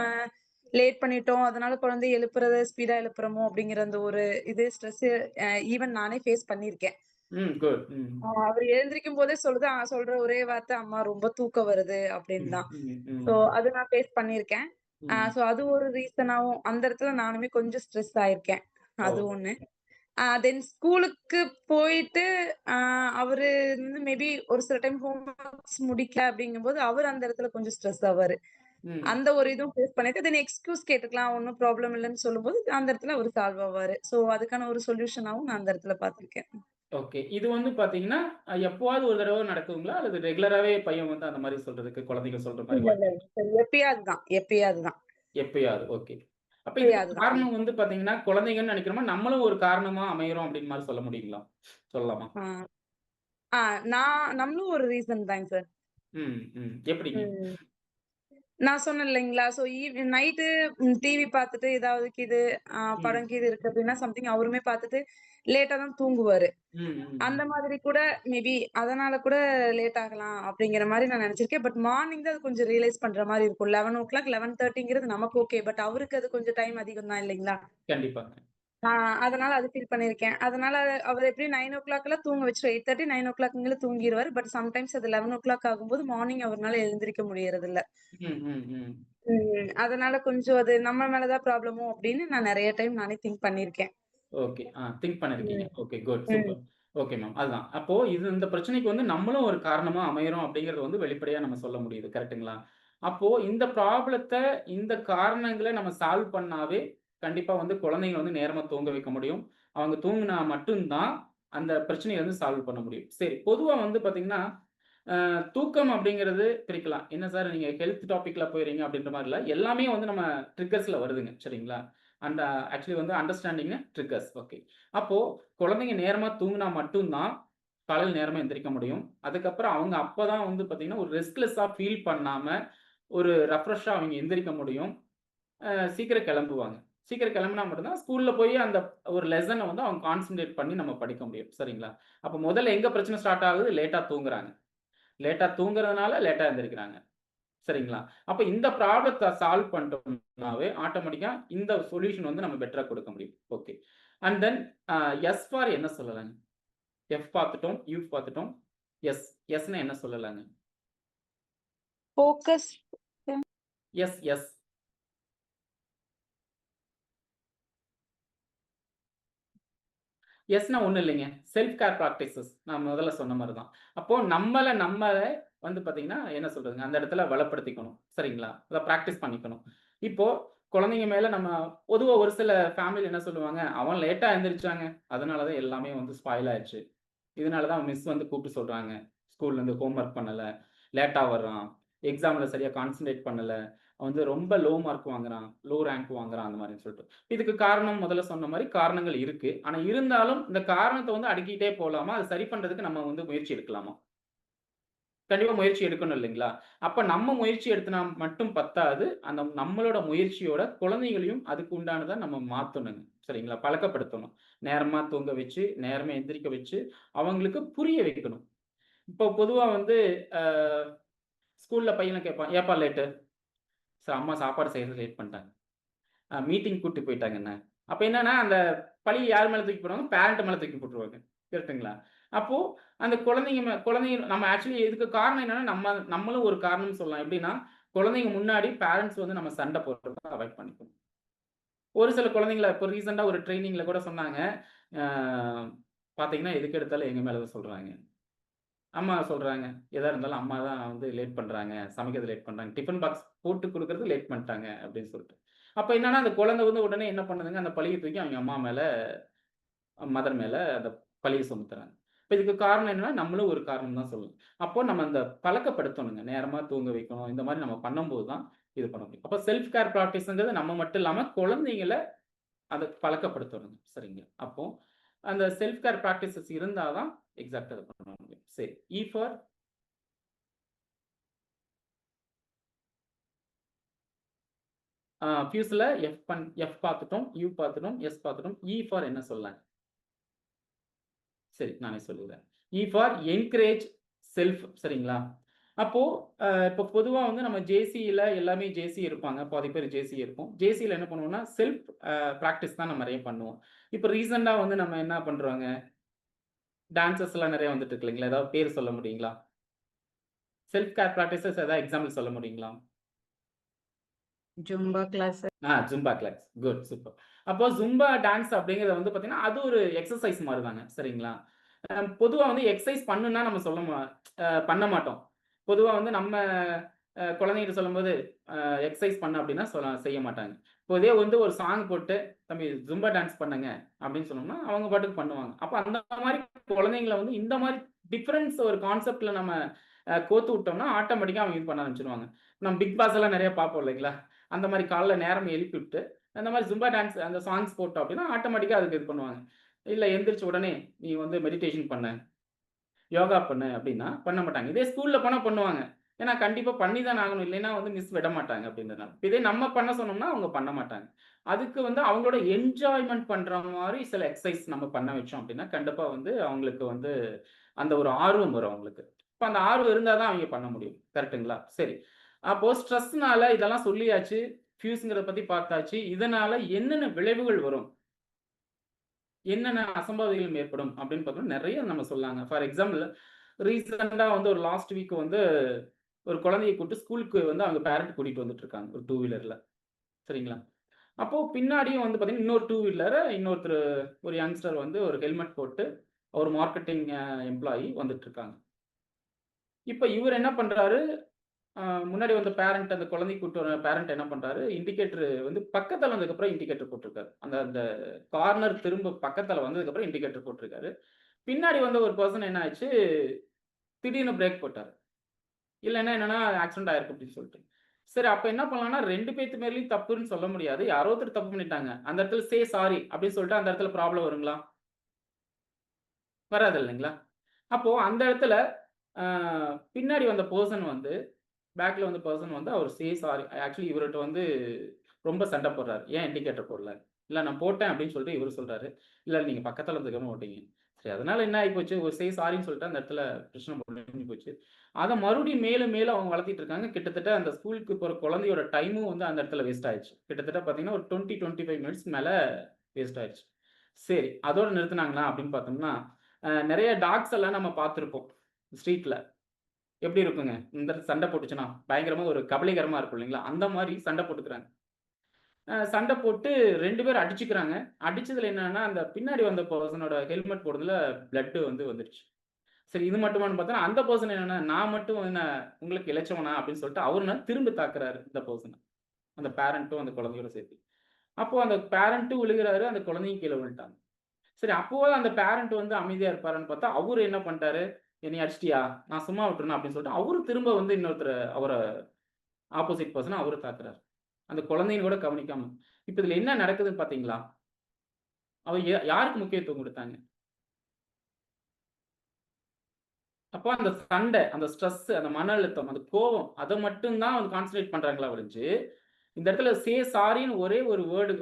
லேட் பண்ணிட்டோம். அதனால குழந்தைய எழுப்புறத ஸ்பீடா எழுப்புறோமோ அப்படிங்கிற அந்த ஒரு ஸ்ட்ரெஸ் ஈவன் நானே ஃபேஸ் பண்ணியிருக்கேன். ம். குட். ம். அவரு எழுந்திரிக்கும் போதே சொல்ற ஒரே வார்த்தை, "அம்மா ரொம்ப தூக்கம் வருது" அப்படின்னு ம், தான். ம், ம், சோ அது நான் ஃபேஸ் பண்ணியிருக்கேன். ம். சோ அது ஒரு ரீசனாவும் அந்த இடத்துல நானுமே கொஞ்சம் ஸ்ட்ரெஸ் ஆயிருக்கேன். ஓ! அது ஒண்ணு. தென் ஸ்கூலுக்கு போயிட்டு அ அவரு வந்து மேபி ஒரு சில டைம் ஹோம் ஒர்க்ஸ் முடிக்கல அப்படிங்கும்போது, அவரு அந்த இடத்துல கொஞ்சம் ஸ்ட்ரெஸ் ஆவாரு. ம். அந்த ஒரு இதுவும் ஃபேஸ் பண்ணிட்டு, தென் எக்ஸ்கியூஸ் கேட்டுக்கலாம். ஒண்ணும் ப்ராப்ளம் இல்லன்னு சொல்லும்போது, அந்த இடத்துல அவரு சால்வ் ஆவாரு. சோ அதுக்கான ஒரு சொல்யூஷனாவும் நான் அந்த இடத்துல பார்த்திருக்கேன். ஓகே. இது வந்து பார்த்தீங்கன்னா, எப்பவாவது ஒரு தடவ நடக்குங்களா? அல்லது ரெகுலராவே பையன் வந்து அந்த மாரி சொல்றதுக்கு குழந்தைங்க சொல்ற மாரி இல்ல, இல்ல. சரி எப்பயாவது தான். எப்பயாவது தான். எப்பயாவது. ஓகே. அப்ப இதுக்கு எப்பயாவது தான். காரணம் வந்து பார்த்தீங்கன்னா, குழந்தைங்கன்னு நெனைக்கிறோமா? நம்மளும் ஒரு காரணமா அமையிறோம் அப்படின்னு மாரி சொல்ல முடியுங்களா? சொல்லலாமா? ஆ. ஆ நம்மளும் ஒரு ரீசன் தாங்க சார். ம், ம். எப்படிங்க? ம். நான் சொன்னேன் இல்லைங்களா? சோ நைட்டு டிவி பார்த்துட்டு ஏதாவது கீது ம். படம் கீது இருக்கு அப்டின்னா, சம்திங் அவருமே பார்த்துட்டு லேட்டா தான் தூங்குவாரு. ம், ம், அந்த ம். மாதிரி கூட மேபி அதனால கூட லேட் ஆகலாம் அப்டிங்கிற மாரி நான் நெனச்சிருக்கேன். பட் மார்னிங் தான் அது கொஞ்சம் ரியலைஸ் பண்ற மாரி இருக்கும். 11:00 11:30ங்கிறது நமக்கு ஓகே. பட் அவருக்கு அது கொஞ்சம் டைம் அதிகம் தான் இல்லைங்களா? கண்டிப்பாங்க. ஆ அதனால அது ஃபீல் பண்ணியிருக்கேன். அதனால அவரு எப்படியும் 9:00லாம் தூங்க வச்சுருவேன். 8:30, 9:00ங்குள்ள தூங்கிருவாரு. பட் சம்டைம்ஸ் அது 11:00 ஆகும்போது மார்னிங் அவருனால எழுந்திரிக்க முடியறதில்ல. ம், ம், ம். அதனால கொஞ்சம் அது நம்ம மேல தான் ப்ராப்ளமோ அப்படின்னு நான் நெறைய டைம் நானே திங்க் பண்ணியிருக்கேன். ஓகே. திங்க் பண்ணியிருக்கீங்க. ம். ஓகே. குட். ம். சூப்பர். Okay ma'am. அதுதான். அப்போ இந்த பிரச்சனைக்கு வந்து நம்மளும் ஒரு காரணமா அமையிறோம் அப்படிங்கிறது வந்து வெளிப்படையா நம்ம சொல்ல முடியுது. கரெக்ட்டுங்களா? அப்போ இந்த ப்ராப்ளத்த, இந்த காரணங்கள நம்ம சால்வ் பண்ணாவே, கண்டிப்பா வந்து குழந்தைங்கள வந்து நேரமா தூங்க வைக்க முடியும். அவங்க தூங்குனா மட்டும் தான், அந்த பிரச்சனைய வந்து சால்வ் பண்ண முடியும். சரி, பொதுவா வந்து பார்த்தீங்கன்னா, தூக்கம் அப்படிங்கிறது பிரிக்கலாம். என்ன சார் நீங்க ஹெல்த் டாபிக்ல போயிறீங்க அப்படின்ற மாரி இல்ல. எல்லாமே வந்து நம்ம ட்ரிக்கர்ஸ்ல வருதுங்க. சரிங்களா? அண்ட் ஆக்சுவலி வந்து அண்டர்ஸ்டாண்டிங் ட்ரிக்கர்ஸ். ஓகே. அப்போ குழந்தைங்க நேரமா தூங்குனா மட்டும் தான், காலையில நேரமா எந்திரிக்க முடியும். அதுக்கப்புறம் அவங்க அப்பதான் வந்து பார்த்தீங்கன்னா, ஒரு ரெஸ்ட்லெஸ்ஸா ஃபீல் பண்ணாம, ஒரு ரெஃப்ரெஷ்ஷா அவங்க எந்திரிக்க முடியும். சீக்கிரம் கிளம்புவாங்க. சீக்கிரம் கிளம்புனா மட்டும் தான் ஸ்கூல்ல போய் அந்த ஒரு லெசன வந்து அவங்க கான்சன்ட்ரேட் பண்ணி நம்ம படிக்க முடியும். சரிங்களா? அப்ப முதல்ல எங்க பிரச்சனை ஸ்டார்ட் ஆகுது? லேட்டா தூங்குறாங்க. லேட்டா தூங்குறதுனால லேட்டா எந்திரிக்கிறாங்க. சரிங்களா? அப்ப இந்த ப்ராப்ளத்த சால்வ் பண்ணிட்டோம்னாவே, ஆட்டோமேட்டிக்கா இந்த சொல்யூஷன் வந்து நம்ம பெட்டரா குடுக்க முடியும். Okay. And then uh S for என்ன சொல்லலாங்க? எஃப் பார்த்துட்டோம், யூ பார்த்துட்டோம். எஸ். எஸ்ன்னா என்ன சொல்லலாங்க? ஃபோக்கஸ். S, S. எஸ்ன்னா ஒண்ணும் இல்லைங்க. Self care practices. நான் முதல்ல சொன்ன மாரி தான். அப்போ நம்மள வந்து பார்த்தீங்கன்னா, என்ன சொல்றதுங்க, அந்த இடத்துல வளப்படுத்திக்கணும். சரிங்களா? அத பிராக்டிஸ் பண்ணிக்கணும். இப்போ குழந்தைங்க மேல நம்ம பொதுவா ஒரு சில ஃபேமிலில என்ன சொல்லுவாங்க, "அவன் லேட்டா எந்திரிச்சாங்க. அதனால தான் எல்லாமே வந்து ஸ்பாயில் ஆயிருச்சு. இதனால தான் மிஸ் வந்து கூப்பிட்டு சொல்றாங்க. ஸ்கூல்லேருந்து ஹோம் ஒர்க் பண்ணல. லேட்டா வர்றான். எக்ஸாம்ல சரியா கான்சன்ட்ரேட் பண்ணல. அவன் வந்து ரொம்ப லோ மார்க் வாங்குறான். லோ ரேங்க் வாங்குறான்." அந்த மாரின்னு சொல்லிட்டு. இதுக்கு காரணம் முதல்ல சொன்ன மாரி காரணங்கள் இருக்கு. ஆனா இருந்தாலும் இந்த காரணத்த வந்து அடுக்கிட்டே போலாமா? அத சரி பண்றதுக்கு நம்ம வந்து முயற்சி எடுக்கலாமா? கண்டிப்பா முயற்சி எடுக்கணும் இல்லைங்களா? அப்ப நம்ம முயற்சி எடுத்தனா மட்டும் பத்தாது. அந்த நம்மளோட முயற்சியோட குழந்தைகளையும் அதுக்கு உண்டானதா நம்ம மாத்தணுங்க. சரிங்களா? பழக்கப்படுத்தணும். நேரமா தூங்க வச்சு, நேரமா எந்திரிக்க வச்சு, அவங்களுக்கு புரிய வைக்கணும். இப்போ பொதுவா வந்து அ ஸ்கூல்ல பையன கேட்பான். "ஏப்பா லேட்டு?" "சார் அம்மா சாப்பாடு செய்றதுக்கு லேட் பண்ணிட்டாங்க." மீட்டிங் கூட்டு போயிட்டாங்க என்ன. அப்ப என்னன்னா, அந்த பழிய யார் மேல தூக்கி போடுவாங்க? பேரண்ட் மேல தூக்கி போட்டுருவாங்க. கரெக்ட்டுங்களா? அப்போ அந்த குழந்தைங்க நம்ம ஆக்சுவலி இதுக்கு காரணம் என்னன்னா, நம்மளும் ஒரு காரணம்னு சொல்லலாம். எப்படின்னா, குழந்தைங்க முன்னாடி பேரண்ட்ஸ் வந்து நம்ம சண்ட போடுறத அவாய்ட் பண்ணிக்கணும். ஒரு சில குழந்தைங்கள இப்போ ரீசென்ட்டா ஒரு ட்ரெய்னிங்ல கூட சொன்னாங்க. ஆ பார்த்தீங்கன்னா, எதுக்கு எடுத்தாலும் எங்க மேல தான் சொல்றாங்க. அம்மா சொல்றாங்க, எதா இருந்தாலும் அம்மா தான் வந்து லேட் பண்றாங்க. சமைக்கிறது லேட் பண்றாங்க. டிஃபன் பாக்ஸ் போட்டு குடுக்குறது லேட் பண்ணிட்டாங்க அப்படின்னு சொல்லிட்டு. அப்ப என்னன்னா, அந்த குழந்தை வந்து உடனே என்ன பண்ணுதுங்க, அந்த பழிய தூக்கி அவங்க அம்மா மேல, மதர் மேல அந்த பழிய சுமத்துறாங்க. இப்ப இதுக்கு காரணம் என்னன்னா, நம்மளும் ஒரு காரணம் தான் சொல்லணும். அப்போ நம்ம அந்த பழக்கப்படுத்தணுங்க. நேரமா தூங்க வைக்கணும். இந்த மாரி நம்ம பண்ணும்போது தான் இது பண்ண முடியும். அப்ப செல்ஃப் கேர் பிராக்டிஸ்ங்கிறது நம்ம மட்டும் இல்லாம குழந்தைங்கள அத பழக்கப்படுத்தணுங்க. சரிங்களா? அப்போ அந்த செல்ஃப் கேர் பிராக்டிஸஸ் இருந்தா தான் எக்ஸாக்ட்டா அத பண்ண முடியும். சரி. இ ஃபார் ஃபியூஸ்ல எஃப் பார்த்துட்டோம், யூ பார்த்துட்டோம், எஸ் பார்த்துட்டோம். இ ஃபார் என்ன சொல்லலாம்? சரி, நானே சொல்லிடுறேன். இ ஃபார் என்கரேஜ் செல்ஃப். சரிங்களா? அப்போ இப்போ பொதுவா வந்து நம்ம ஜேசியில எல்லாமே ஜேசி இருப்பாங்க. பாதி பேர் ஜேசி இருப்போம். ஜேசியில என்ன பண்ணுவோம்னா செல்ஃப் பிராக்டிஸ் தான் நம்ம நிறைய பண்ணுவோம். இப்போ ரீசெண்டா வந்து நம்ம என்ன பண்றோங்க, டான்சஸ் எல்லாம் நிறைய வந்துட்டு இருக்கு இல்லைங்களா? ஏதாவது பேர் சொல்ல முடியுங்களா? செல்ஃப் கேர் பிராக்டிசஸ் ஏதாவது எக்ஸாம்பிள் சொல்ல முடியுங்களா? Zumba class. Zumba class. Good, super. அப்போ ஜும்பா டான்ஸ் அப்படிங்கிறது வந்து பார்த்தீங்கன்னா, அது ஒரு எக்ஸர்சைஸ் மாரி தாங்க. சரிங்களா? பொதுவா வந்து எக்சர்சைஸ் பண்ணுன்னா நம்ம பண்ண மாட்டோம். பொதுவா வந்து நம்ம குழந்தைகிட்ட சொல்லும்போது, எக்சர்சைஸ் பண்ணு அப்படின்னா செய்ய மாட்டாங்க. இப்போ இதே வந்து ஒரு சாங் போட்டு, "தம்பி ஜும்பா டான்ஸ் பண்ணுங்க" அப்படின்னு சொன்னோம்னா, அவங்க பாட்டுக்கு பண்ணுவாங்க. அப்ப அந்த மாரி குழந்தைங்கள வந்து இந்த மாரி டிஃபரன்ஸ் ஒரு கான்செப்ட்ல நம்ம கோத்து விட்டோம்னா, ஆட்டோமேட்டிக்கா அவங்க இது பண்ண ஆரம்பிச்சுருவாங்க. நம்ம பிக் பாஸ் எல்லாம் நிறைய பார்ப்போம் இல்லைங்களா? அந்த மாரி காலைல நேரம் எழுப்பி விட்டு, அந்த மாரி ஜும்பா டான்ஸ் அந்த சாங்ஸ் போட்டோம் அப்படின்னா, ஆட்டோமேட்டிக்கா அதுக்கு இது பண்ணுவாங்க. இல்ல எந்திரிச்ச உடனே, "நீ வந்து மெடிடேஷன் பண்ணு, யோகா பண்ணு" அப்படின்னா பண்ண மாட்டாங்க. இதே ஸ்கூல்ல போனா பண்ணுவாங்க. ஏன்னா கண்டிப்பா பண்ணி தானே ஆகணும். இல்லைன்னா வந்து மிஸ் விட மாட்டாங்க அப்படின்றதுனால. இதே நம்ம பண்ண சொன்னோம்னா அவங்க பண்ண மாட்டாங்க. அதுக்கு வந்து அவங்களோட என்ஜாய்மென்ட் பண்ற மாரி சில எக்சர்சைஸ் நம்ம பண்ண வச்சோம் அப்படின்னா, கண்டிப்பா வந்து அவங்களுக்கு வந்து அந்த ஒரு ஆர்வம் வரும் அவங்களுக்கு. இப்ப அந்த ஆர்வம் இருந்தா தான் அவங்க பண்ண முடியும். கரெக்ட்டுங்களா? சரி. அப்போ ஸ்ட்ரெஸ்னால இதெல்லாம் சொல்லியாச்சு. ஃபியூஸ்ங்கிறத பத்தி பார்த்தாச்சு. இதனால என்னென்ன விளைவுகள் வரும்? என்னென்ன அசம்பாவிதங்கள் ஏற்படும் அப்படின்னு பார்த்தோம்னா, நெறைய நம்ம சொல்லலாங்க. ஃபார் எக்ஸாம்பிள் ரீசென்ட்டா வந்து ஒரு லாஸ்ட் வீக் வந்து ஒரு குழந்தைய கூட்டு ஸ்கூலுக்கு வந்து அவங்க பேரண்ட் கூட்டிட்டு வந்துட்டு இருக்காங்க. ஒரு 2 வீலர்ல. சரிங்களா? அப்போ பின்னாடியும் வந்து பார்த்தீங்கன்னா, இன்னொரு 2 வீலர இன்னொருத்தரு ஒரு யங்ஸ்டர் வந்து ஒரு ஹெல்மெட் போட்டு ஒரு மார்க்கெட்டிங் எம்ப்ளாயி வந்துட்டு இருக்காங்க. இப்ப இவரு என்ன பண்றாரு, முன்னாடி வந்த பேரண்ட் அந்த குழந்தைய கூட்டு வர பேரண்ட் என்ன பண்றாரு, இண்டிகேட்டர் வந்து பக்கத்துல வந்ததுக்கப்புறம் இண்டிகேட்டர் போட்டிருக்காரு. அந்த அந்த கார்னர் திரும்ப பக்கத்துல வந்ததுக்கப்புறம் இண்டிகேட்டர் போட்டிருக்காரு. பின்னாடி வந்த ஒரு பெர்சன் என்ன ஆச்சு, திடீர்னு பிரேக் போட்டாரு. இல்லன்னா என்னன்னா ஆக்சிடென்ட் ஆயிருக்கு அப்படின்னு சொல்லிட்டு. சரி அப்ப என்ன பண்ணலாம்னா 2 பேத்து மேலயும் தப்புன்னு சொல்ல முடியாது. யாரோ ஒருத்தர் தப்பு பண்ணிட்டாங்க. அந்த இடத்துல சே சாரி அப்படின்னு சொல்லிட்டு அந்த இடத்துல ப்ராப்ளம் வருங்களா? வராது இல்லைங்களா? அப்போ அந்த இடத்துல அ பின்னாடி வந்த பெர்சன் வந்து பேக்ல வந்த பெர்சன் வந்து அவர் சே சாரி ஆக்சுவலி இவர்ட்ட வந்து ரொம்ப சண்டை போடுறாரு. ஏன் இண்டிகேட்டர் போடல? இல்ல நான் போட்டேன் அப்படின்னு சொல்லிட்டு இவரு சொல்றாரு. இல்ல நீங்க பக்கத்துல இருந்துக்காம ஓட்டீங்க. சரி அதனால என்ன ஆயி போச்சு, ஒரு சே சாரின்னு சொல்லிட்டு அந்த இடத்துல பிரச்சனை முடிஞ்சு போச்சு. அத மறுபடியும் மேலும் மேலும் அவங்க வளர்த்திட்டு இருக்காங்க. கிட்டத்தட்ட அந்த ஸ்கூலுக்கு போற குழந்தையோட டைமும் வந்து அந்த இடத்துல வேஸ்ட் ஆயிடுச்சு. கிட்டத்தட்ட பார்த்தீங்கன்னா, ஒரு 20, 25 மினிட்ஸ் மேல வேஸ்ட் ஆயிடுச்சு. சரி அதோட நிறுத்துனாங்களா அப்படின்னு பார்த்தோம்னா, நெறைய டாக்ஸ் எல்லாம் நம்ம பார்த்திருப்போம். ஸ்ட்ரீட்ல. எப்படி இருக்குங்க? இந்த இடத்துல சண்டை போட்டுச்சுன்னா, பயங்கரமா ஒரு கபலீகரமா இருக்கும் இல்லைங்களா? அந்த மாரி சண்டை போட்டுக்கிறாங்க. சண்டை போட்டு 2 பேரும் அடிச்சுக்கிறாங்க. அடிச்சதுல என்னன்னா, அந்த பின்னாடி வந்த பெர்சனோட ஹெல்மெட் போடுறதுல பிளட் வந்து வந்துருச்சு. சரி இது மட்டுமான்னு பார்த்தா, அந்த பெர்சன் என்னன்னா, நான் மட்டும் என்ன உங்களுக்கு இளைச்சவனா? அப்படின்னு சொல்லிட்டு அவருனா திரும்ப தாக்குறாரு இந்த பெர்சன. அந்த பேரண்ட்டும் அந்த குழந்தையோட சேர்த்து. அப்போ அந்த பேரண்ட்டும் விழுகுறாரு, அந்த குழந்தையும் கீழ விழுந்துட்டாங்க. சரி அப்போவாது அந்த பேரண்ட் வந்து அமைதியா இருப்பாருன்னு பார்த்தா, அவரு என்ன பண்ணிட்டாரு, "என்னைய அடிச்சிட்டியா? நான் சும்மா விட்டுறணும்" அப்படின்னு சொல்லிட்டு அவரு திரும்ப வந்து இன்னொருத்தர அவர ஆப்போசிட் பெர்சன அவரு தாக்குறாரு. அந்த குழந்தைன்னு கூட கவனிக்காம. இப்ப இதுல என்ன நடக்குதுன்னு பார்த்தீங்களா? அவ யாருக்கு முக்கியத்துவம் குடுத்தாங்க? அப்போ அந்த சண்டை, அந்த ஸ்ட்ரெஸ், அந்த மன அழுத்தம், அந்த கோவம் அத மட்டும் தான் வந்து கான்சன்ட்ரேட் பண்றாங்களா ஒழிஞ்சு, இந்த இடத்துல சே சாரின்னு ஒரே ஒரு வேர்ட்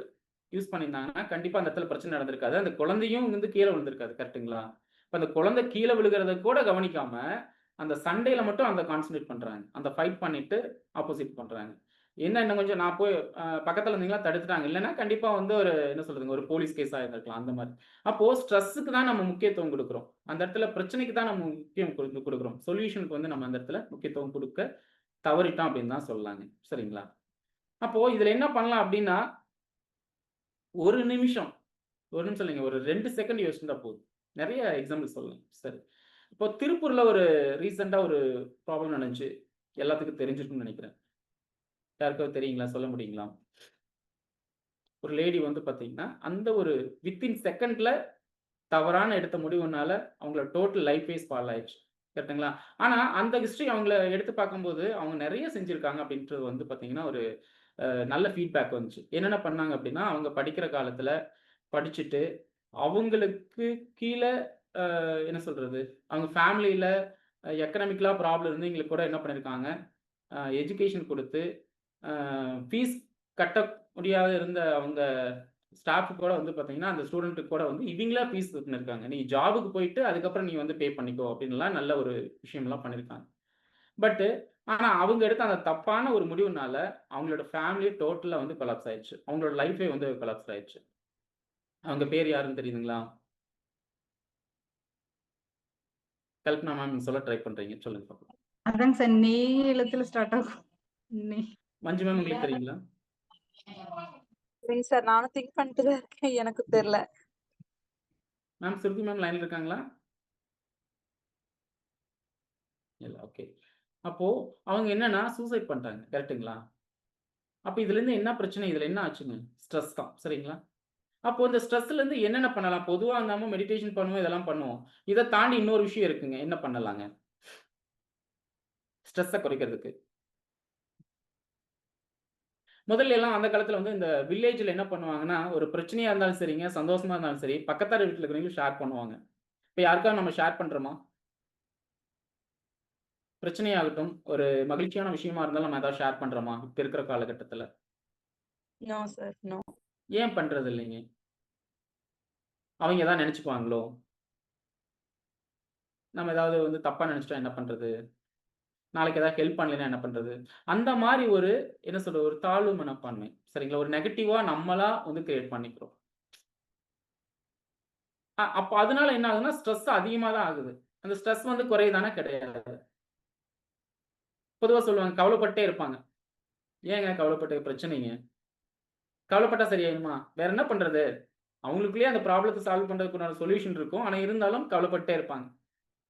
யூஸ் பண்ணியிருந்தாங்கன்னா, கண்டிப்பா அந்த இடத்துல பிரச்சனை நடந்திருக்காது. அந்த குழந்தையும் வந்து கீழ விழுந்திருக்காது. கரெக்ட்டுங்களா? இப்ப அந்த குழந்தை கீழ விழுகிறத கூட கவனிக்காம, அந்த சண்டையில மட்டும் அந்த கான்சன்ட்ரேட் பண்றாங்க. அந்த ஃபைட் பண்ணிட்டு ஆப்போசிட் பண்றாங்க. என்ன இன்னும் கொஞ்சம் நான் போய் பக்கத்துல இருந்தீங்களா தடுத்துட்டாங்க. இல்லன்னா கண்டிப்பா வந்து ஒரு என்ன சொல்றதுங்க, ஒரு போலீஸ் கேஸா இருந்திருக்கலாம் அந்த மாரி. அப்போ ஸ்ட்ரெஸ்ஸுக்கு தான் நம்ம முக்கியத்துவம் குடுக்குறோம். அந்த இடத்துல பிரச்சனைக்கு தான் நம்ம முக்கியம் குடுக்குறோம். சொல்யூஷனுக்கு வந்து நம்ம அந்த இடத்துல முக்கியத்துவம் குடுக்க தவறிட்டோம் அப்படின்னு தான் சொல்லலாங்க. சரிங்களா? அப்போ இதுல என்ன பண்ணலாம் அப்படின்னா, 1 நிமிஷம் 1 நிமிஷம் இல்லைங்க. ஒரு 2 செகண்ட் யோசிச்சிருந்தா போதும். நெறைய எக்ஸாம்பிள் சொல்லலாம். சரி. இப்போ திருப்பூர்ல ஒரு ரீசென்ட்டா ஒரு ப்ராப்ளம் நடந்துச்சு. எல்லாத்துக்கும் தெரிஞ்சிருக்கும்னு நெனைக்கிறேன். யாருக்காவது தெரியுங்களா? சொல்ல முடியுங்களா? ஒரு லேடி வந்து பார்த்தீங்கன்னா, அந்த ஒரு வித்தின் செகண்ட்ல தவறான எடுத்த முடிவுனால அவங்களோட டோட்டல் லைஃபே ஸ்பாயில் ஆயிருச்சு. கரெக்ட்டுங்களா? ஆனா அந்த ஹிஸ்டரி அவங்கள எடுத்து பார்க்கும்போது, அவங்க நெறைய செஞ்சிருக்காங்க அப்படின்றது வந்து பார்த்தீங்கன்னா, ஒரு நல்ல ஃபீட்பேக் வந்துச்சு. என்னென்ன பண்ணாங்க அப்படின்னா, அவங்க படிக்கிற காலத்துல படிச்சுட்டு, அவங்களுக்கு கீழ என்ன சொல்றது? அவங்க ஃபேமிலில எக்கனாமிக்கலா ப்ராப்ளம் இருந்தவங்களுக்கு கூட என்ன பண்ணியிருக்காங்க, எஜுகேஷன் குடுத்து, ஃபீஸ் கட்ட முடியாத இருந்த அவங்க ஸ்டாஃப் கூட வந்து பார்த்தீங்கன்னா, அந்த ஸ்டூடெண்ட்டுக்கு கூட வந்து இவங்களா ஃபீஸ் கட்டினிருக்காங்க. நீ ஜாபுக்கு போயிட்டு அதுக்கப்புறம் நீ வந்து பே பண்ணிக்கோ அப்படின்லாம் நல்ல ஒரு விஷயம்லாம் பண்ணியிருக்காங்க. பட் ஆனா அவங்க எடுத்த அந்த தப்பான ஒரு முடிவுனால அவங்களோட ஃபேமிலி டோட்டலா வந்து கொலாப்ஸ் ஆயிடுச்சு. அவங்களோட லைஃபே வந்து கொலாப்ஸ் ஆயிடுச்சு. அவங்க பேர் யாருன்னு தெரியுதுங்களா? கல்பனா மேம் நீங்க சொல்ல ட்ரை பண்றீங்க. சொல்லுங்க பாப்போம். அதாங்க சார் நே எழுத்துல ஸ்டார்ட் ஆகும். நே. மஞ்சு மேம் உங்களுக்கு தெரியுங்களா? சரிங்க சார், நானும் திங்க் பண்ணிட்டு தான் இருக்கேன். எனக்கு தெரியல. மேம் சுருதி மேம் லைன்ல இருக்காங்களா? இல்ல. ஓகே. அப்போ அவங்க என்னன்னா சூசைட் பண்ணிட்டாங்க. கரெக்ட்டுங்களா? அப்ப இதுலருந்து என்ன பிரச்சனை? இதுல என்ன ஆச்சுங்க? ஸ்ட்ரெஸ் தான். சரிங்களா? அப்போ இந்த ஸ்ட்ரெஸ்லேருந்து என்னென்ன பண்ணலாம்? பொதுவா நாம மெடிடேஷன் பண்ணுவோம், இதெல்லாம் பண்ணுவோம். இத தாண்டி இன்னொரு விஷயம் இருக்குங்க. என்ன பண்ணலாங்க? ஸ்ட்ரெஸ்ஸ குறைக்கிறதுக்கு. முதல்ல எல்லாம் அந்த காலத்துல வந்து இந்த வில்லேஜ்ல என்ன பண்ணுவாங்கன்னா, ஒரு பிரச்சனையா இருந்தாலும் சரிங்க, சந்தோஷமா இருந்தாலும் சரி, பக்கத்தார் வீட்ல இருக்கிறவங்களும் ஷேர் பண்ணுவாங்க. இப்ப யாருக்காவது நம்ம ஷேர் பண்றோமா? பிரச்சனையாகட்டும், ஒரு மகிழ்ச்சியான விஷயமா இருந்தாலும் நம்ம ஏதாவது ஷேர் பண்றோமா? இப்ப இருக்கிற காலகட்டத்துல. No sir, no. ஏன் பண்றது இல்லைங்க? அவங்க ஏதாவது நெனச்சுக்குவாங்களோ? நம்ம ஏதாவது வந்து தப்பா நெனச்சுட்டா என்ன பண்றது? நாளைக்கு ஏதாவது ஹெல்ப் பண்ணலைன்னா என்ன பண்றது? அந்த மாரி ஒரு என்ன சொல்றது? ஒரு தாழ்வு மனப்பான்மை. சரிங்களா? ஒரு நெகட்டிவா நம்மளா வந்து கிரியேட் பண்ணிக்கிறோம். அப்ப அதனால என்ன ஆகுதுன்னா, ஸ்ட்ரெஸ் அதிகமா தான் ஆகுது. அந்த ஸ்ட்ரெஸ் வந்து குறையுதானா? கிடையாது. பொதுவா சொல்லுவாங்க, கவலைப்பட்டே இருப்பாங்க. ஏங்க கவலைப்பட்டு பிரச்சனைங்க? கவலைப்பட்டா சரியாயிடுமா? வேற என்ன பண்றது? அவங்களுக்குள்ளேயே அந்த ப்ராப்ளத்த சால்வ் பண்றதுக்குண்டான சொல்யூஷன் இருக்கும். ஆனா இருந்தாலும் கவலைப்பட்டே இருப்பாங்க.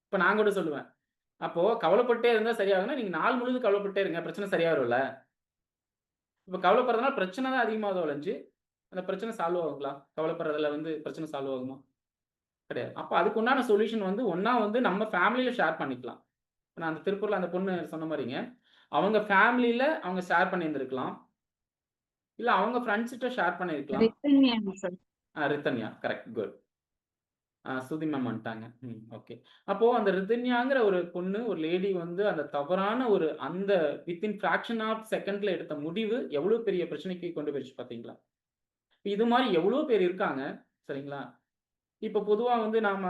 இப்ப நான் கூட சொல்லுவேன். அப்போ கவலைப்பட்டே இருந்தா சரியாகும்னா, நீங்க நாள் முழுதும் கவலைப்பட்டே இருங்க. பிரச்சனை சரியா வரும்ல. இப்ப கவலைப்படுறதுனால பிரச்சனை தான் அதிகமாகுதே ஒழிஞ்சு, அந்த பிரச்சனை சால்வ் ஆகுங்களா? கவலைப்படுறதுல வந்து பிரச்சனை சால்வ் ஆகுமா? கிடையாது. அப்ப அதுக்கு உண்டான சொல்யூஷன் வந்து ஒண்ணா வந்து நம்ம ஃபேமிலில ஷேர் பண்ணிக்கலாம். நான் அந்த திருப்பூர்ல அந்த பொண்ணு சொன்ன மாரிங்க, அவங்க ஃபேமிலில அவங்க ஷேர் பண்ணியிருந்திருக்கலாம். இல்ல அவங்க ஃபிரெண்ட்ஸ் கிட்ட ஷேர் பண்ணியிருக்கலாம். ரித்தன்யாங்க சார். Rithanya correct good. சுதி மேம் வந்துட்டாங்க. ஓகே. அப்போ அந்த ரிதன்யாங்கிற ஒரு பொண்ணு, ஒரு லேடி வந்து அந்த தவறான ஒரு அந்த வித்தின் ஃபிராக்ஷன் ஆஃப் செகண்ட்ல எடுத்த முடிவு எவ்வளோ பெரிய பிரச்சனைக்கு கொண்டு போயிருச்சு பார்த்தீங்களா? இது மாரி எவ்வளோ பேர் இருக்காங்க. சரிங்களா? இப்ப பொதுவா வந்து நாம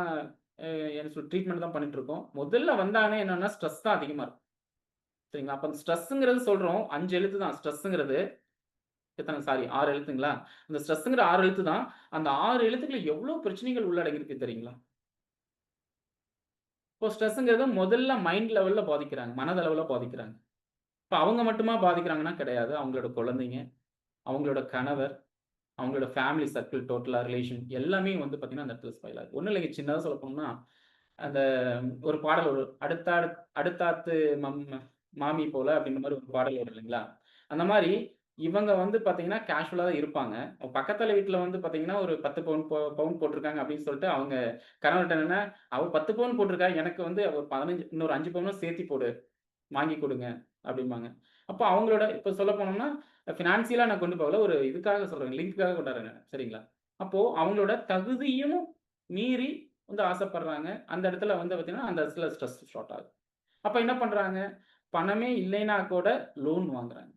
என்ன சொல் ட்ரீட்மெண்ட் தான் பண்ணிட்டு இருக்கோம். முதல்ல வந்தாங்கன்னா என்னன்னா ஸ்ட்ரெஸ் தான் அதிகமா இருக்கும். சரிங்களா? அப்ப அந்த ஸ்ட்ரெஸ்ங்கிறது சொல்றோம். 5 எழுத்து தான் ஸ்ட்ரெஸ்ங்கிறது. எத்தன சாரி 6 எழுத்துங்களா? அந்த ஸ்ட்ரெஸ்ங்கிற 6 எழுத்து தான். அந்த 6 எழுத்துக்கள் எவ்வளோ பிரச்சனைகள் உள்ளடங்கியிருக்கு தெரியுங்களா? இப்போ ஸ்ட்ரெஸ்ங்கிறத முதல்ல மைண்ட் லெவல்ல பாதிக்கிறாங்க. மனதளவுல பாதிக்கிறாங்க. இப்ப அவங்க மட்டுமா பாதிக்கிறாங்கன்னா கிடையாது. அவங்களோட குழந்தைங்க, அவங்களோட கணவர், அவங்களோட ஃபேமிலி சர்க்கிள் டோட்டலா ரிலேஷன் எல்லாமே வந்து பார்த்தீங்கன்னா, அந்த இடத்துல ஸ்பாயில் ஆகுது. ஒண்ணும் இல்லைங்க. சின்னதா சொல்லப் போனோம்னா, அந்த ஒரு பாடல் வரும். அடுத்தாத்து மம் மாமி போல அப்படின்ற மாரி ஒரு பாடல் வரும் இல்லைங்களா? அந்த மாரி இவங்க வந்து பார்த்தீங்கன்னா, கேஷுவலா தான் இருப்பாங்க. பக்கத்துல வீட்ல வந்து பார்த்தீங்கன்னா, ஒரு 10 பவுன் போட்டிருக்காங்க அப்படின்னு சொல்லிட்டு அவங்க கணவர்ட்ட என்னன்னா, "அவ 10 பவுன் போட்டிருக்கா. எனக்கு வந்து ஒரு 15 இன்னொரு 5 பவுனும் சேர்த்தி போடு. வாங்கி குடுங்க." அப்படிம்பாங்க. அப்ப அவங்களோட இப்ப சொல்லப் போனோம்னா, ஃபினான்சியலா நான் கொண்டு போகல. ஒரு இதுக்காக சொல்றேன். லிங்க்குக்காக கொண்டாடுறேன் நானு. சரிங்களா? அப்போ அவங்களோட தகுதியும் மீறி வந்து ஆசைப்படுறாங்க. அந்த இடத்துல வந்து பார்த்தீங்கன்னா, அந்த இடத்துல ஸ்ட்ரெஸ் ஸ்டார்ட் ஆகுது. அப்ப என்ன பண்றாங்க? பணமே இல்லைன்னா கூட லோன் வாங்குறாங்க.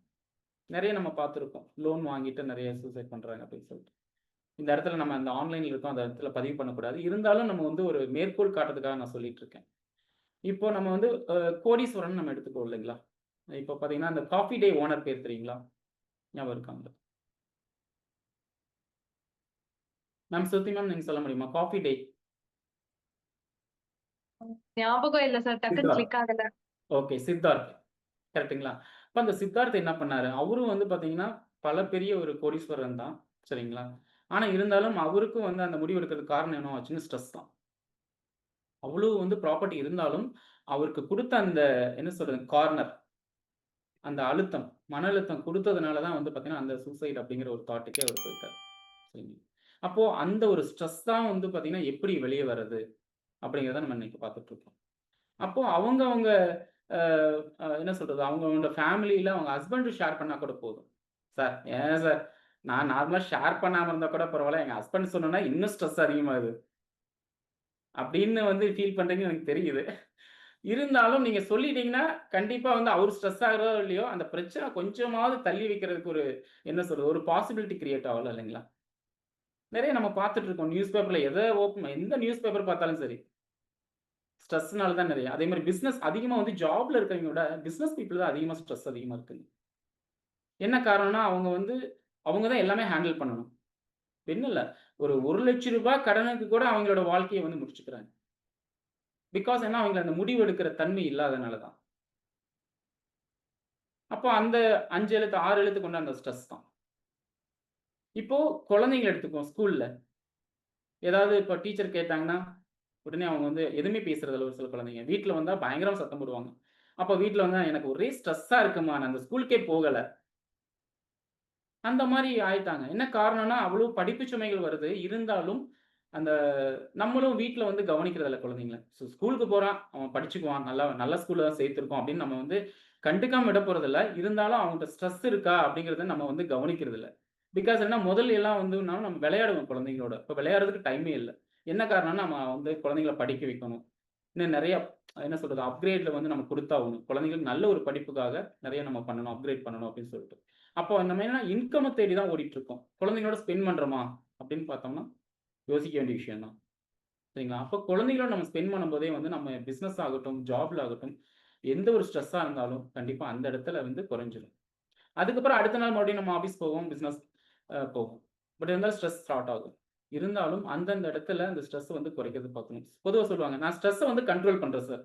நெறைய நம்ம பார்த்திருக்கோம். லோன் வாங்கிட்டு நெறைய சூசைட் பண்றாங்க அப்படின்னு சொல்லிட்டு. இந்த இடத்துல நம்ம அந்த ஆன்லைன்ல இருக்கோம். அந்த இடத்துல பதிவு பண்ணக்கூடாது. இருந்தாலும் நம்ம வந்து ஒரு மேற்கோள் காட்டுறதுக்காக நான் சொல்லிட்டு இருக்கேன். இப்போ நம்ம வந்து கோடீஸ்வரன் நம்ம எடுத்துக்குவோம் இல்லைங்களா? இப்போ பார்த்தீங்கன்னா, அந்த காஃபி டே ஓனர் பேர் தெரியுங்களா? ஞாபகம் இருக்கா உங்களுக்கு? மேம் ஸ்ருதி மேம் நீங்க சொல்ல முடியுமா? Coffee day. ஞாபகம் இல்ல சார். டக்குன்னு சித்தார்த். கிளிக் ஆகல. ஓகே. சித்தார்த். கரெக்ட்டுங்களா? அப்ப அந்த சித்தார்த் என்ன பண்ணாரு? அவரும் வந்து பார்த்தீங்கன்னா, பல பெரிய ஒரு கோடீஸ்வரன் தான். சரிங்களா? ஆனா இருந்தாலும் அவருக்கும் வந்து அந்த முடிவு எடுக்கிறதுக்கு காரணம் என்ன ஆச்சுன்னா, ஸ்ட்ரெஸ் தான். அவ்வளோ வந்து ப்ராப்பர்ட்டி இருந்தாலும், அவருக்கு குடுத்த அந்த என்ன சொல்றது? கார்னர் அந்த அழுத்தம், மன அழுத்தம் குடுத்ததுனால தான் வந்து பார்த்தீங்கன்னா, அந்த சூசைட் அப்படிங்கிற ஒரு தாட்டுக்கே அவர் போயிட்டாரு. சரிங்களா? அப்போ அந்த ஒரு ஸ்ட்ரெஸ் தான் வந்து பார்த்தீங்கன்னா, எப்படி வெளிய வர்றது? அப்படிங்கிறத நம்ம இன்னைக்கு பார்த்துட்டு இருக்கோம். அப்போ அவங்கவங்க அ அ என்ன சொல்றது? அவங்கவங்க ஃபேமிலில அவங்க ஹஸ்பண்ட் ஷேர் பண்ணா கூட போதும். சார் ஏன் சார் நான் நார்மலா ஷேர் பண்ணாம இருந்தா கூட பரவால்ல. எங்க ஹஸ்பண்ட் சொன்னோம்னா இன்னும் ஸ்ட்ரெஸ் அதிகமாகுது. அப்படின்னு வந்து ஃபீல் பண்றீங்கன்னு எனக்கு தெரியுது. இருந்தாலும் நீங்க சொல்லிட்டீங்கன்னா கண்டிப்பா வந்து அவர் ஸ்ட்ரெஸ் ஆகுறதோ இல்லையோ அந்த பிரச்சனை கொஞ்சமாவது தள்ளி வைக்கிறதுக்கு ஒரு என்ன சொல்றது ஒரு பாசிபிலிட்டி கிரியேட் ஆகல இல்லைங்களா? நிறைய நம்ம பார்த்துட்டு இருக்கோம் நியூஸ் பேப்பர்ல எந்த நியூஸ் பேப்பர் பார்த்தாலும் சரி ஸ்ட்ரெஸ்னால தான் நிறைய. அதே மாதிரி பிசினஸ் அதிகமா வந்து ஜாப்ல இருக்கவங்க விட பிசினஸ் பீப்புள் தான் அதிகமா ஸ்ட்ரெஸ் அதிகமா இருக்குங்க. என்ன காரணம்னா அவங்க தான் எல்லாமே ஹேண்டில் பண்ணணும். என்ன இல்ல ஒரு ₹1,00,000 கடனுக்கு கூட அவங்களோட வாழ்க்கையை வந்து முடிச்சுக்கிறாங்க. பிகாஸ் ஏன்னா அவங்க அந்த முடிவு எடுக்கிற தன்மை இல்லாதனால தான். அப்போ அந்த 5 எழுத்து 6 எழுத்து கொண்ட அந்த ஸ்ட்ரெஸ் தான். இப்போ குழந்தைங்களை எடுத்துக்குவோம் ஸ்கூல்ல. ஏதாவது இப்போ டீச்சர் கேட்டாங்கன்னா உடனே அவங்க வந்து எதுவுமே பேசுறதில்ல ஒரு சில குழந்தைங்க. வீட்ல வந்தா பயங்கரமா சத்தம் போடுவாங்க. அப்போ வீட்ல வந்தா எனக்கு ஒரே ஸ்ட்ரெஸ்ஸா இருக்குமா நான் அந்த ஸ்கூலுக்கே போகல. அந்த மாரி ஆயிட்டாங்க. என்ன காரணம்னா அவ்வளவு படிப்பு சுமைகள் வருது. இருந்தாலும் அந்த நம்மளும் வீட்ல வந்து கவனிக்கிறதில்ல குழந்தைங்கள. ஸ்கூலுக்கு போறான், அவன் படிச்சுக்குவான். நல்ல ஸ்கூல்ல தான் சேர்த்திருக்கோம் அப்படின்னு நம்ம வந்து கண்டுக்காம விட போறதில்ல. இருந்தாலும் அவன்கிட்ட ஸ்ட்ரெஸ் இருக்கா அப்படிங்கிறத நம்ம வந்து கவனிக்கிறதில்ல. பிகாஸ் என்ன முதல்ல எல்லாம் வந்து நம்ம விளையாடுவோம் குழந்தைங்களோட. இப்ப விளையாடுறதுக்கு டைமே இல்ல. என்ன காரணம்னா நம்ம வந்து குழந்தைங்கள படிக்க வைக்கணும். இன்னும் நெறைய என்ன சொல்றது அப்கிரேட்ல வந்து நம்ம குடுத்தாகணும். குழந்தைங்களுக்கு நல்ல ஒரு படிப்புக்காக நெறைய நம்ம பண்ணணும். அப்கிரேட் பண்ணணும் அப்படின்னு சொல்லிட்டு. அப்போ நம்ம என்ன இன்கம்ம தேடி தான் ஓடிட்டு இருக்கோம். குழந்தைங்களோட ஸ்பெண்ட் பண்றோமா அப்படின்னு பார்த்தோம்னா, யோசிக்க வேண்டிய விஷயம் தான். சரிங்களா? அப்போ குழந்தைகளோட நம்ம ஸ்பெண்ட் பண்ணும்போதே வந்து நம்ம பிசினஸ் ஆகட்டும், ஜாப்ல ஆகட்டும், எந்த ஒரு ஸ்ட்ரெஸ்ஸா இருந்தாலும் கண்டிப்பா அந்த இடத்துல வந்து குறைஞ்சிரும். அதுக்கப்புறம் அடுத்த நாள் மறுபடியும் நம்ம ஆஃபீஸ் போவோம், பிசினஸ் போவோம். பட் இருந்தாலும் ஸ்ட்ரெஸ் ஸ்டார்ட் ஆகும். இருந்தாலும் அந்தந்த இடத்துல அந்த ஸ்ட்ரெஸ் வந்து குறைக்கிறது பார்க்கணும். பொதுவா சொல்லுவாங்க, நான் ஸ்ட்ரெஸ்ஸ வந்து கண்ட்ரோல் பண்றேன் சார்.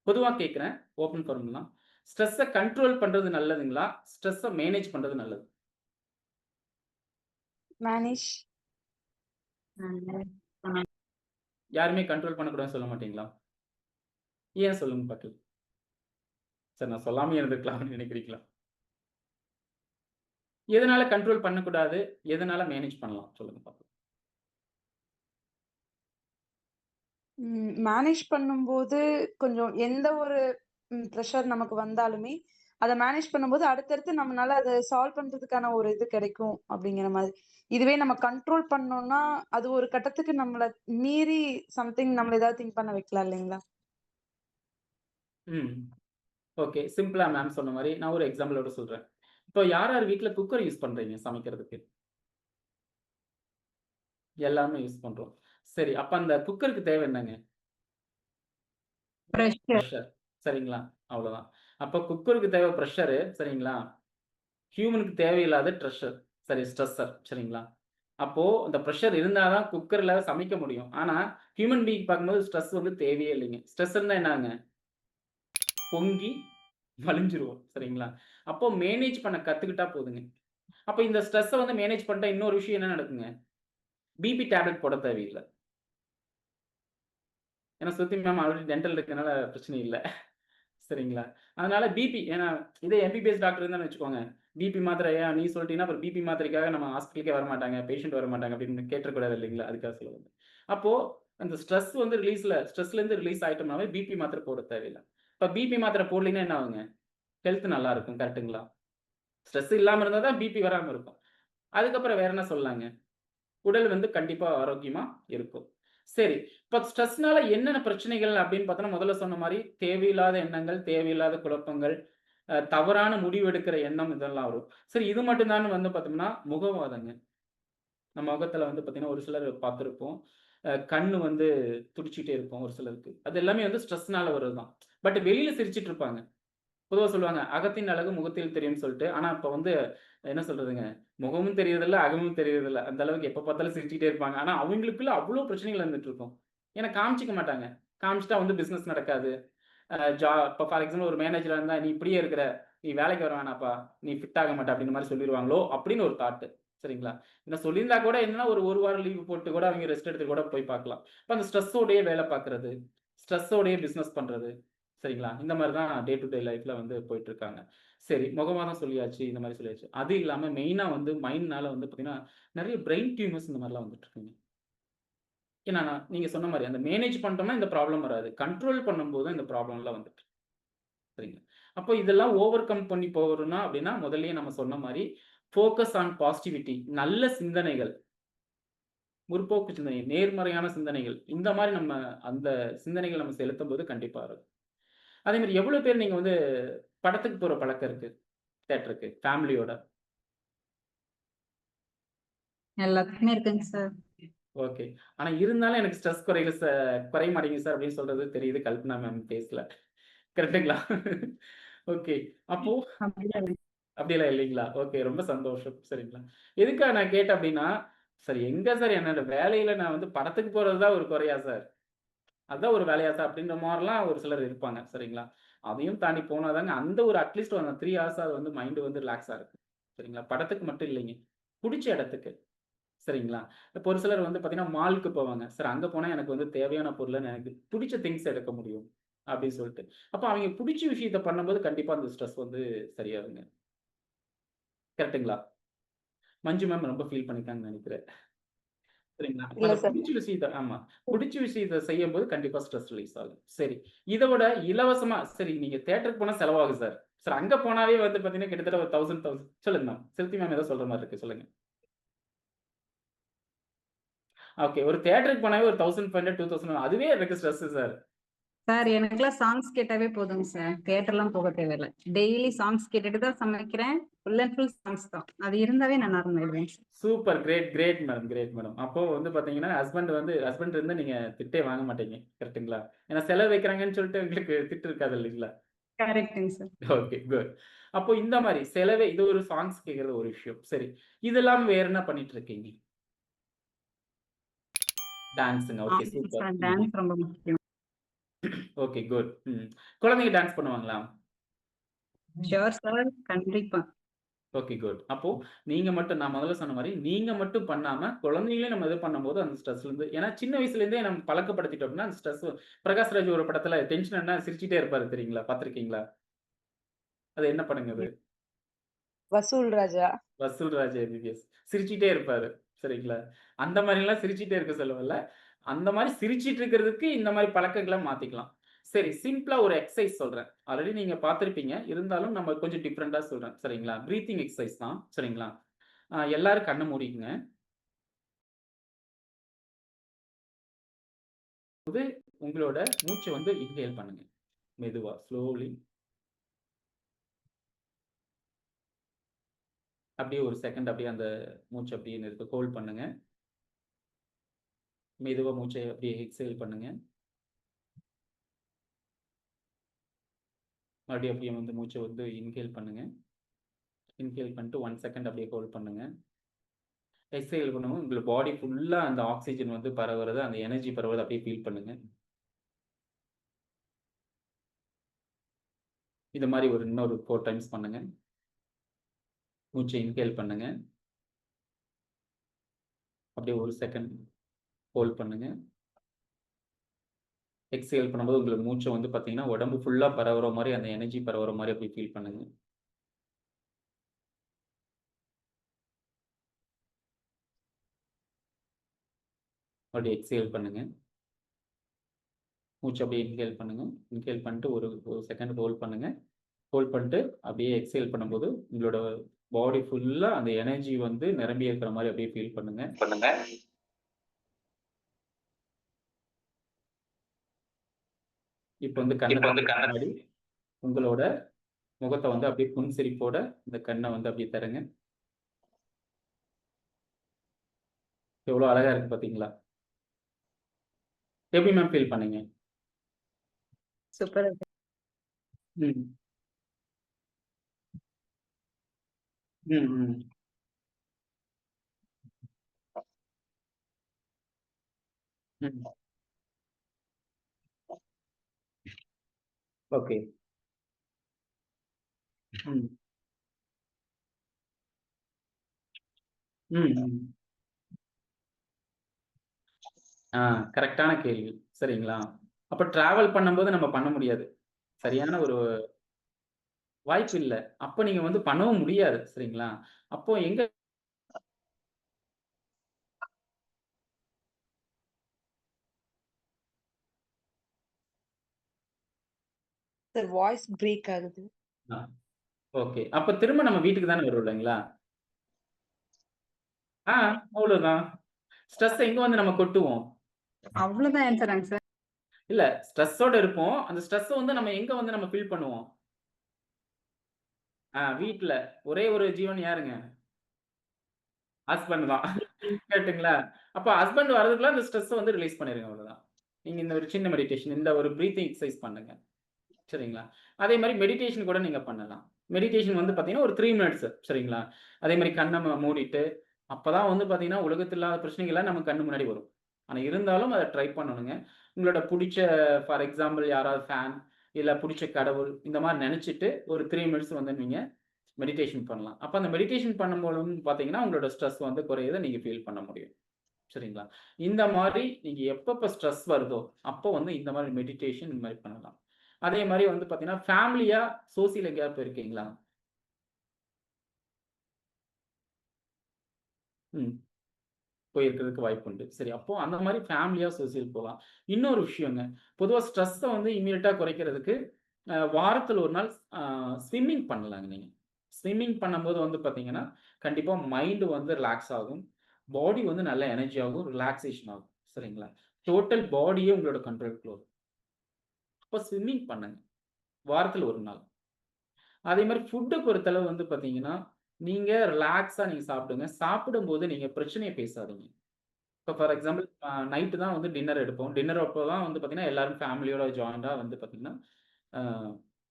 பொதுவா கேட்கிறேன், ஓப்பன் ஃபார்ம் தான். ஸ்ட்ரெஸ்ஸ கண்ட்ரோல் பண்றது நல்லதுங்களா? ஸ்ட்ரெஸ்ஸ மேனேஜ் பண்றது நல்லது? மேனேஜ். யாருமே கண்ட்ரோல் பண்ணக்கூடாதுன்னு சொல்ல மாட்டீங்களா? ஏன் சொல்லுங்க பார்க்கலாம். சார் நான் சொல்லாமயே இருந்திருக்கலாம்னு நினைக்கிறீங்களா? எதனால கண்ட்ரோல் பண்ணக்கூடாது? எதனால மேனேஜ் பண்ணலாம்? சொல்லுங்க பார்க்கலாம். மேனேஜ் பண்ணும்போது கொஞ்சம் எந்த ஒரு ப்ரெஷர் நமக்கு வந்தாலுமே, அத மேனேஜ் பண்ணும்போது அடுத்தடுத்து நம்மனால அத சால்வ் பண்றதுக்கான ஒரு இது கிடைக்கும் அப்படிங்கிற மாதிரி. இதுவே நம்ம கண்ட்ரோல் பண்ணோம்னா, அது ஒரு கட்டத்துக்கு நம்மள மீறி சம்திங் நம்மள ஏதாவது திங்க் பண்ண வைக்கலாம் இல்லைங்களா? ம். ஓகே. சிம்பிளா மேம் சொன்ன மாரி நான் ஒரு எக்ஸாம்பிளோட சொல்றேன். இப்போ யார் யார் வீட்ல குக்கர் யூஸ் பண்றீங்க சமைக்கிறதுக்கு? எல்லாருமே யூஸ் பண்றோம். சரி, அப்ப அந்த குக்கருக்கு தேவை என்னங்க? பிரஷர். பிரஷர். சரிங்களா? அவ்வளோதான். அப்ப குக்கருக்கு தேவை பிரஷரு சரிங்களா? ஹியூமனுக்கு தேவையில்லாத ட்ரெஷர். சரி ஸ்ட்ரெஸ்ஸர் சரிங்களா? அப்போ அந்த பிரஷர் இருந்தா தான் குக்கர்ல சமைக்க முடியும். ஆனா ஹியூமன் பீயிங் பார்க்கும்போது ஸ்ட்ரெஸ் வந்து தேவையே இல்லைங்க. ஸ்ட்ரெஸ் இருந்தா என்னாங்க? பொங்கி வழிஞ்சிருவோம். சரிங்களா? அப்போ மேனேஜ் பண்ண கத்துக்கிட்டா போதுங்க. அப்ப இந்த ஸ்ட்ரெஸ்ஸ வந்து மேனேஜ் பண்ணிட்டா இன்னொரு விஷயம் என்ன நடக்குங்க? பிபி டேப்லெட் போட தேவையில்ல. ஏன்னா ஸ்ருதி மேம் ஆல்ரெடி டென்டல் இருக்கனால பிரச்சனை இல்ல. சரிங்களா? அதனால பிபி ஏன்னா இதே எம்பிபிஎஸ் டாக்டர் இருந்தான்னு வச்சுக்கோங்க. பிபி மாத்திரை நீ சொல்லிட்டீங்கன்னா, அப்புறம் பிபி மாத்திரைக்காக நம்ம ஹாஸ்பிட்டலுக்கே வரமாட்டாங்க, பேஷண்ட் வரமாட்டாங்க அப்படின்னு கேட்றக்கூடாது இல்லைங்களா? அதுக்காக சொல்ல வந்தேன். அப்போ அந்த ஸ்ட்ரெஸ் வந்து ஸ்ட்ரெஸ்லேருந்து ரிலீஸ் ஆயிட்டோம்னாவே பிபி மாத்திரை போட தேவையில்ல. இப்ப பிபி மாத்திரை போடலீங்கன்னா என்ன ஆகுங்க? ஹெல்த் நல்லா இருக்கும். கரெக்ட்டுங்களா? ஸ்ட்ரெஸ் இல்லாம இருந்தா தான் பிபி வராம இருக்கும். அதுக்கப்புறம் வேற என்ன சொல்லலாங்க? உடல் வந்து கண்டிப்பா ஆரோக்கியமா இருக்கும். சரி. இப்ப ஸ்ட்ரெஸ்னால என்னென்ன பிரச்சனைகள் அப்படின்னு பார்த்தோம்னா, முதல்ல சொன்ன மாரி தேவையில்லாத எண்ணங்கள், தேவையில்லாத குழப்பங்கள், தவறான முடிவு எடுக்கிற எண்ணம் இதெல்லாம் வரும். சரி இது மட்டும் தான்னு வந்து பார்த்தோம்னா, முகவாதங்க. நம்ம முகத்துல வந்து பார்த்தீங்கன்னா, ஒரு சிலர் பார்த்திருப்போம். கண்ணு வந்து துடிச்சுட்டே இருக்கும் ஒரு சிலருக்கு. அது எல்லாமே வந்து ஸ்ட்ரெஸ்னால வர்றது தான். பட் வெளியில சிரிச்சுட்டு இருப்பாங்க. பொதுவா சொல்லுவாங்க, "அகத்தின் அழகு முகத்தில் தெரியும்னு" சொல்லிட்டு. ஆனா இப்ப வந்து என்ன சொல்றதுங்க, முகமும் தெரியறதில்ல, அகமும் தெரியறதில்ல. அந்த அளவுக்கு எப்ப பார்த்தாலும் சிரிச்சுட்டே இருப்பாங்க. ஆனா அவங்களுக்குள்ள அவ்ளோ பிரச்சனைகள் இருந்துட்டு இருக்கும். ஏன்னா காமிச்சுக்க மாட்டாங்க. காமிச்சுட்டா வந்து பிசினஸ் நடக்காது. இப்ப ஃபார் எக்ஸாம்பிள் ஒரு மேனேஜரா இருந்தா, "நீ இப்படியே இருக்கிற, நீ வேலைக்கு வர வேணாம்ப்பா, நீ ஃபிட் ஆக மாட்ட" அப்படின்ற மாரி சொல்லிருவாங்களோ அப்படின்னு ஒரு தாட். சரிங்களா? இன்னும் சொல்லியிருந்தா கூட என்னன்னா ஒரு 1 வாரம் லீவ் போட்டு கூட அவங்க ரெஸ்ட் எடுத்துட்டு கூட போய் பார்க்கலாம். இப்ப அந்த ஸ்ட்ரெஸ்ஸோடயே வேலை பார்க்கிறது, ஸ்ட்ரெஸ்ஸோடயே பிசினஸ் பண்றது. சரிங்களா? இந்த மாரி தான் டே டு டே லைஃப்ல வந்து போயிட்டு இருக்காங்க. சரி, முகவாதம் சொல்லியாச்சு, இந்த மாரி சொல்லியாச்சு. அது இல்லாம மெயினா வந்து மைண்ட்னால வந்து பார்த்தீங்கன்னா, நெறைய பிரெயின் டியூமர்ஸ் இந்த மாரிலாம் வந்துட்டு இருக்குங்க. ஏன்னா நீங்க சொன்ன மாரி அந்த மேனேஜ் பண்ணிட்டோம்னா இந்த ப்ராப்ளம் வராது. கண்ட்ரோல் பண்ணும்போது தான் இந்த ப்ராப்ளம்லாம் வந்துட்டு இருக்கு. சரிங்களா? அப்போ இதெல்லாம் ஓவர் கம் பண்ணி போகணும்னா அப்படின்னா, முதல்லயே நம்ம சொன்ன மாரி ஃபோக்கஸ் ஆன் பாசிட்டிவிட்டி நல்ல சிந்தனைகள். முற்போக்கு சிந்தனை, நேர்மறையான சிந்தனைகள், இந்த மாரி நம்ம அந்த சிந்தனைகள் நம்ம செலுத்தும்போது கண்டிப்பா இருக்கும். அதே மாரி எவ்வளோ பேர் நீங்க வந்து படத்துக்கு போற பழக்கம் இருக்கு? தியேட்டருக்கு ஃபேமிலியோட? எல்லாத்துக்குமே இருக்குங்க சார். ஓகே. ஆனா இருந்தாலும் எனக்கு ஸ்ட்ரெஸ் குறைய மாட்டேங்குது சார் அப்படின்னு சொல்றது தெரியுது கல்பனா மேம் ஃபேஸ்ல. கரெக்ட்டுங்களா? ஓகே. அப்போ அப்படிலாம் இல்ல. அப்படியெல்லாம் இல்லைங்களா? ஓகே. ரொம்ப சந்தோஷம். சரிங்களா? எதுக்காக நான் கேட்டேன் அப்படின்னா, சார் எங்க சார் என்னோட வேலையில நான் வந்து படத்துக்கு போறது தான் ஒரு குறையா சார்? அதான் ஒரு வேலையா சார்? அப்படின்ற மாரிலாம் ஒரு சிலர் இருப்பாங்க. சரிங்களா? அதையும் தாண்டி போனா தாங்க அந்த ஒரு அட்லீஸ்ட் அந்த 3 ஹார்ஸாவது வந்து மைண்ட் வந்து ரிலாக்ஸா இருக்கும். சரிங்களா? படத்துக்கு மட்டும் இல்லைங்க. புடிச்ச இடத்துக்கு. சரிங்களா? இப்போ ஒரு சிலர் வந்து பார்த்தீங்கன்னா, மால்க்கு போவாங்க. சார் அங்க போனா எனக்கு வந்து தேவையான பொருள எனக்கு புடிச்ச திங்ஸ் எடுக்க முடியும். அப்படின்னு சொல்லிட்டு. அப்ப அவைங்க புடிச்ச விஷயத்த பண்ணும்போது கண்டிப்பா அந்த ஸ்ட்ரெஸ் வந்து சரியாகுங்க. கரெக்ட்டுங்களா? மஞ்சு மேம் ரொம்ப ஃபீல் பண்ணியிருக்காங்கன்னு நெனைக்கிறேன். சரிங்களா? அப்ப இல்ல அந்த சார். புடிச்ச விஷயத்த ஆமா. புடிச்ச விஷயத்த செய்யும்போது கண்டிப்பா ஸ்ட்ரெஸ் ரிலீஸ் ஆகும். சரி. இத விட இலவசமா சரி நீங்க தியேட்டருக்கு போனா செலவாகும் சார். சார் அங்க போனாவே வந்து பார்த்தீங்கன்னா, கிட்டத்தட்ட ஒரு 1000 சொல்லுங்க மேம். செலுத்தி மேம் ஏதோ சொல்ற மாரி இருக்கு. சொல்லுங்க. ஓகே. ஒரு தியேட்டருக்கு போனாவே ஒரு 1500, 2000 அதுவே எனக்கு ஸ்ட்ரெஸ் சார். சார் எனக்கெல்லாம் சாங்ஸ் கேட்டாவே போதுங்க சார். தியேட்டர்லாம் போக தேவையில்ல. டெய்லி சாங்ஸ் கேட்டுட்டு தான் சமைக்கிறேன். ஃபுல் அண்ட் ஃபுல் சாங்ஸ் தான். அது இருந்தாவே நான் நார்மல் ஆயிடுவேன் sir. Super. Great madam. Great madam. அப்போ வந்து பார்த்தீங்கன்னா, ஹஸ்பண்ட் இருந்தா நீங்க திட்டே வாங்க மாட்டீங்க. கரெக்ட்டுங்களா? ஏன்னா செலவு வைக்கிறாங்கன்னு சொல்லிட்டு உங்களுக்கு திட்டு இருக்காது இல்லைங்களா? கரெக்ட்டுங்க சார். ஓகே. குட். அப்போ இந்த மாரி இது ஒரு சாங்ஸ் கேட்கிறது ஒரு விஷயம். சரி. இது இல்லாம வேற என்ன பண்ணிட்டு இருக்கீங்க? டான்ஸுங்க. ஓகே. ஆமாங்க சூப்பர். சார். ம். டான்ஸ் ரொம்ப முக்கியம். ஓகே. குட். ம். குழந்தைங்க டான்ஸ் பண்ணுவாங்களா? Sure sir. கண்டிப்பா. ஓகே. குட். அப்போ நீங்க மட்டும் நான் முதல்ல சொன்ன மாரி, நீங்க மட்டும் பண்ணாம, குழந்தைங்களையும் நம்ம இது பண்ணும்போது அந்த ஸ்ட்ரெஸ்லருந்து ஏன்னா சின்ன வயசுலேருந்தே நம்ம பழக்கப்படுத்திட்டோம் அப்படின்னா, அந்த ஸ்ட்ரெஸ் பிரகாஷ்ராஜ் ஒரு படத்துல டென்ஷன் ஆனா சிரிச்சுட்டே இருப்பாரு தெரியுங்களா? பார்த்திருக்கீங்களா? அது என்ன படங்க அது? வசூல் ராஜா. வசூல் ராஜ் எம்பிபிஎஸ். சிரிச்சுட்டே இருப்பாரு. சரிங்களா? அந்த மாரிலாம் சிரிச்சுட்டே இருக்க சொல்லவல்ல. அந்த மாரி சிரிச்சுட்டு இருக்கிறதுக்கு இந்த மாரி பழக்கங்கள மாத்திக்கலாம். சரி சிம்பிளா ஒரு எக்சர்சைஸ் சொல்றேன். ஆல்ரெடி நீங்க பார்த்திருப்பீங்க. இருந்தாலும் நம்ம கொஞ்சம் டிஃபரெண்ட்டா சொல்றேன். சரிங்களா? பிரீத்திங் எக்சர்சைஸ் தான். சரிங்களா? எல்லாரும் கண்ண மூடிக்கங்க. உங்களோட மூச்ச வந்து இன்ஹேல் பண்ணுங்க. மெதுவா, ஸ்லோலி. அப்படியே ஒரு செகண்ட் அப்படியே அந்த மூச்ச அப்படியே ஹோல்ட் பண்ணுங்க. மெதுவா மூச்ச அப்படியே எக்ஸ்ஹேல் பண்ணுங்க. மறுபடியும் அப்படியே வந்து மூச்ச வந்து இன்ஹேல் பண்ணுங்க. இன்ஹேல் பண்ணிட்டு 1 செகண்ட் அப்படியே ஹோல்ட் பண்ணுங்க. எக்ஸ்ஹேல் பண்ணும்போது உங்க பாடி ஃபுல்லா அந்த ஆக்ஸிஜன் வந்து பரவுறது, அந்த எனர்ஜி பரவுறத அப்படியே ஃபீல் பண்ணுங்க. இந்த மாரி இன்னொரு 4 டைம்ஸ் பண்ணுங்க. மூச்ச இன்ஹேல் பண்ணுங்க. அப்படியே 1 செகண்ட் ஹோல்ட் பண்ணுங்க. எக்ஸ்ஹேல் பண்ணும்போது உங்களுக்கு மூச்ச வந்து பார்த்தீங்கன்னா, உடம்பு ஃபுல்லா பரவுற மாரி, அந்த எனர்ஜி பரவுற மாரி அப்படியே ஃபீல் பண்ணுங்க. அப்படியே எக்ஸ்ஹேல் பண்ணுங்க. மூச்ச அப்படியே இன்ஹேல் பண்ணுங்க. இன்ஹேல் பண்ணிட்டு ஒரு செகண்ட் ஹோல்ட் பண்ணுங்க. ஹோல்ட் பண்ணிட்டு அப்படியே எக்ஸ்ஹேல் பண்ணும்போது, உங்களோட பாடி ஃபுல்லா அந்த எனர்ஜி வந்து நிரம்பி இருக்கிற மாரி அப்படியே ஃபீல் பண்ணுங்க. இப்ப வந்து கண்ண முன்னாடி உங்களோட முகத்த வந்து அப்படியே புன்சிரிப்போட இந்த கண்ண வந்து அப்படியே திறங்க. எவ்வளோ அழகா இருக்கு பார்த்தீங்களா? எப்படி மேம் ஃபீல் பண்ணீங்க? சூப்பரா இருக்கு. ம். ம், ம். ம். ஓகே. ம். ம், ம். ஆ கரெக்ட்டான கேள்வி. சரிங்களா? அப்ப டிராவல் பண்ணும்போது நம்ம பண்ண முடியாது. சரியான ஒரு வாய்ப்பு இல்ல. அப்ப நீங்க வந்து பண்ணவும் முடியாது. சரிங்களா? அப்போ எங்க சார் வாய்ஸ் பிரேக் ஆகுது. ஆ ஓகே. அப்ப திரும்ப நம்ம வீட்டுக்கு தானே வருவோம் இல்லைங்களா? ஆ அவ்வளோதான். ஸ்ட்ரெஸ் எங்க வந்து நம்ம கொட்டுவோம்? அவ்வளவுதான் ஆன்சராங்க சார். இல்ல ஸ்ட்ரெஸ்ஸோட இருப்போம். அந்த ஸ்ட்ரெஸ் வந்து நம்ம எங்க வந்து நம்ம ஃபீல் பண்ணுவோம்? வீட்ல. ஒரே ஒரு ஜீவன் யாருங்க? ஹஸ்பண்ட் தான். கரெக்ட்டுங்களா? அப்ப ஹஸ்பண்ட் வரதுக்குள்ள அந்த ஸ்ட்ரெஸ்ஸ வந்து ரிலீஸ் பண்ணிருங்க அவ்வளவுதான். நீங்க இந்த ஒரு சின்ன மெடிடேஷன், இந்த ஒரு பிரீத்திங் எக்சர்சைஸ் பண்ணுங்க. சரிங்களா? அதே மாரி மெடிடேஷன் கூட நீங்க பண்ணலாம். மெடிடேஷன் வந்து பார்த்தீங்கன்னா, ஒரு 3 மினிட்ஸ் சரிங்களா? அதே மாரி கண்ண மூடிட்டு, அப்பதான் வந்து பார்த்தீங்கன்னா, உலகத்துல இல்லாத பிரச்சனைகள்லாம் நம்ம கண்ணு முன்னாடி வரும். ஆனா இருந்தாலும் அத ட்ரை பண்ணணுங்க. உங்களோட புடிச்ச ஃபார் எக்ஸாம்பிள் யாராவது ஃபேன், இல்ல புடிச்ச கடவுள் இந்த மாரி நெனச்சுட்டு ஒரு 3 மினிட்ஸ் வந்து நீங்க மெடிடேஷன் பண்ணலாம். அப்ப அந்த மெடிடேஷன் பண்ணும்போது பார்த்தீங்கன்னா, உங்களோட ஸ்ட்ரெஸ் வந்து குறையத நீங்க ஃபீல் பண்ண முடியும். சரிங்களா? இந்த மாரி நீங்க எப்பப்ப ஸ்ட்ரெஸ் வருதோ, அப்போ வந்து இந்த மாரி மெடிடேஷன் இந்த மாரி பண்ணலாம். அதே மாரி வந்து பார்த்தீங்கன்னா, ஃபேமிலியா சோசியல் எங்கேயாவது போயிருக்கீங்களா? ம். போயிருக்கிறதுக்கு வாய்ப்புண்டு. சரி, அப்போ அந்த மாரி ஃபேமிலியா சோசியல் போலாம். இன்னொரு விஷயங்க. பொதுவா ஸ்ட்ரெஸ்ஸ வந்து இம்மீடியட்டா குறைக்கிறதுக்கு, வாரத்துல ஒரு நாள் ஸ்விம்மிங் பண்ணலாங்க நீங்க. ஸ்விம்மிங் பண்ணும்போது வந்து பார்த்தீங்கன்னா, கண்டிப்பா மைண்ட் வந்து ரிலாக்ஸ் ஆகும். பாடி வந்து நல்ல எனர்ஜி ஆகும். ரிலாக்சேஷன் ஆகும். சரிங்களா? டோட்டல் பாடியே உங்களோட கண்ட்ரோல்குள்ள வரும். அப்ப ஸ்விம்மிங் பண்ணுங்க. வாரத்துல ஒரு நாள். அதே மாரி ஃபுட்ட பொறுத்தளவு வந்து பார்த்தீங்கன்னா, நீங்க ரிலாக்ஸா நீங்க சாப்பிடுங்க. சாப்பிடும்போது நீங்க பிரச்சனைய பேசாதீங்க. இப்ப ஃபார் எக்ஸாம்பிள் நைட்டு தான் வந்து டின்னர் எடுப்போம். டின்னர் அப்போ தான் வந்து பார்த்தீங்கன்னா, எல்லாரும் ஃபேமிலியோட ஜாயின்ட்டா வந்து பார்த்தீங்கன்னா, அ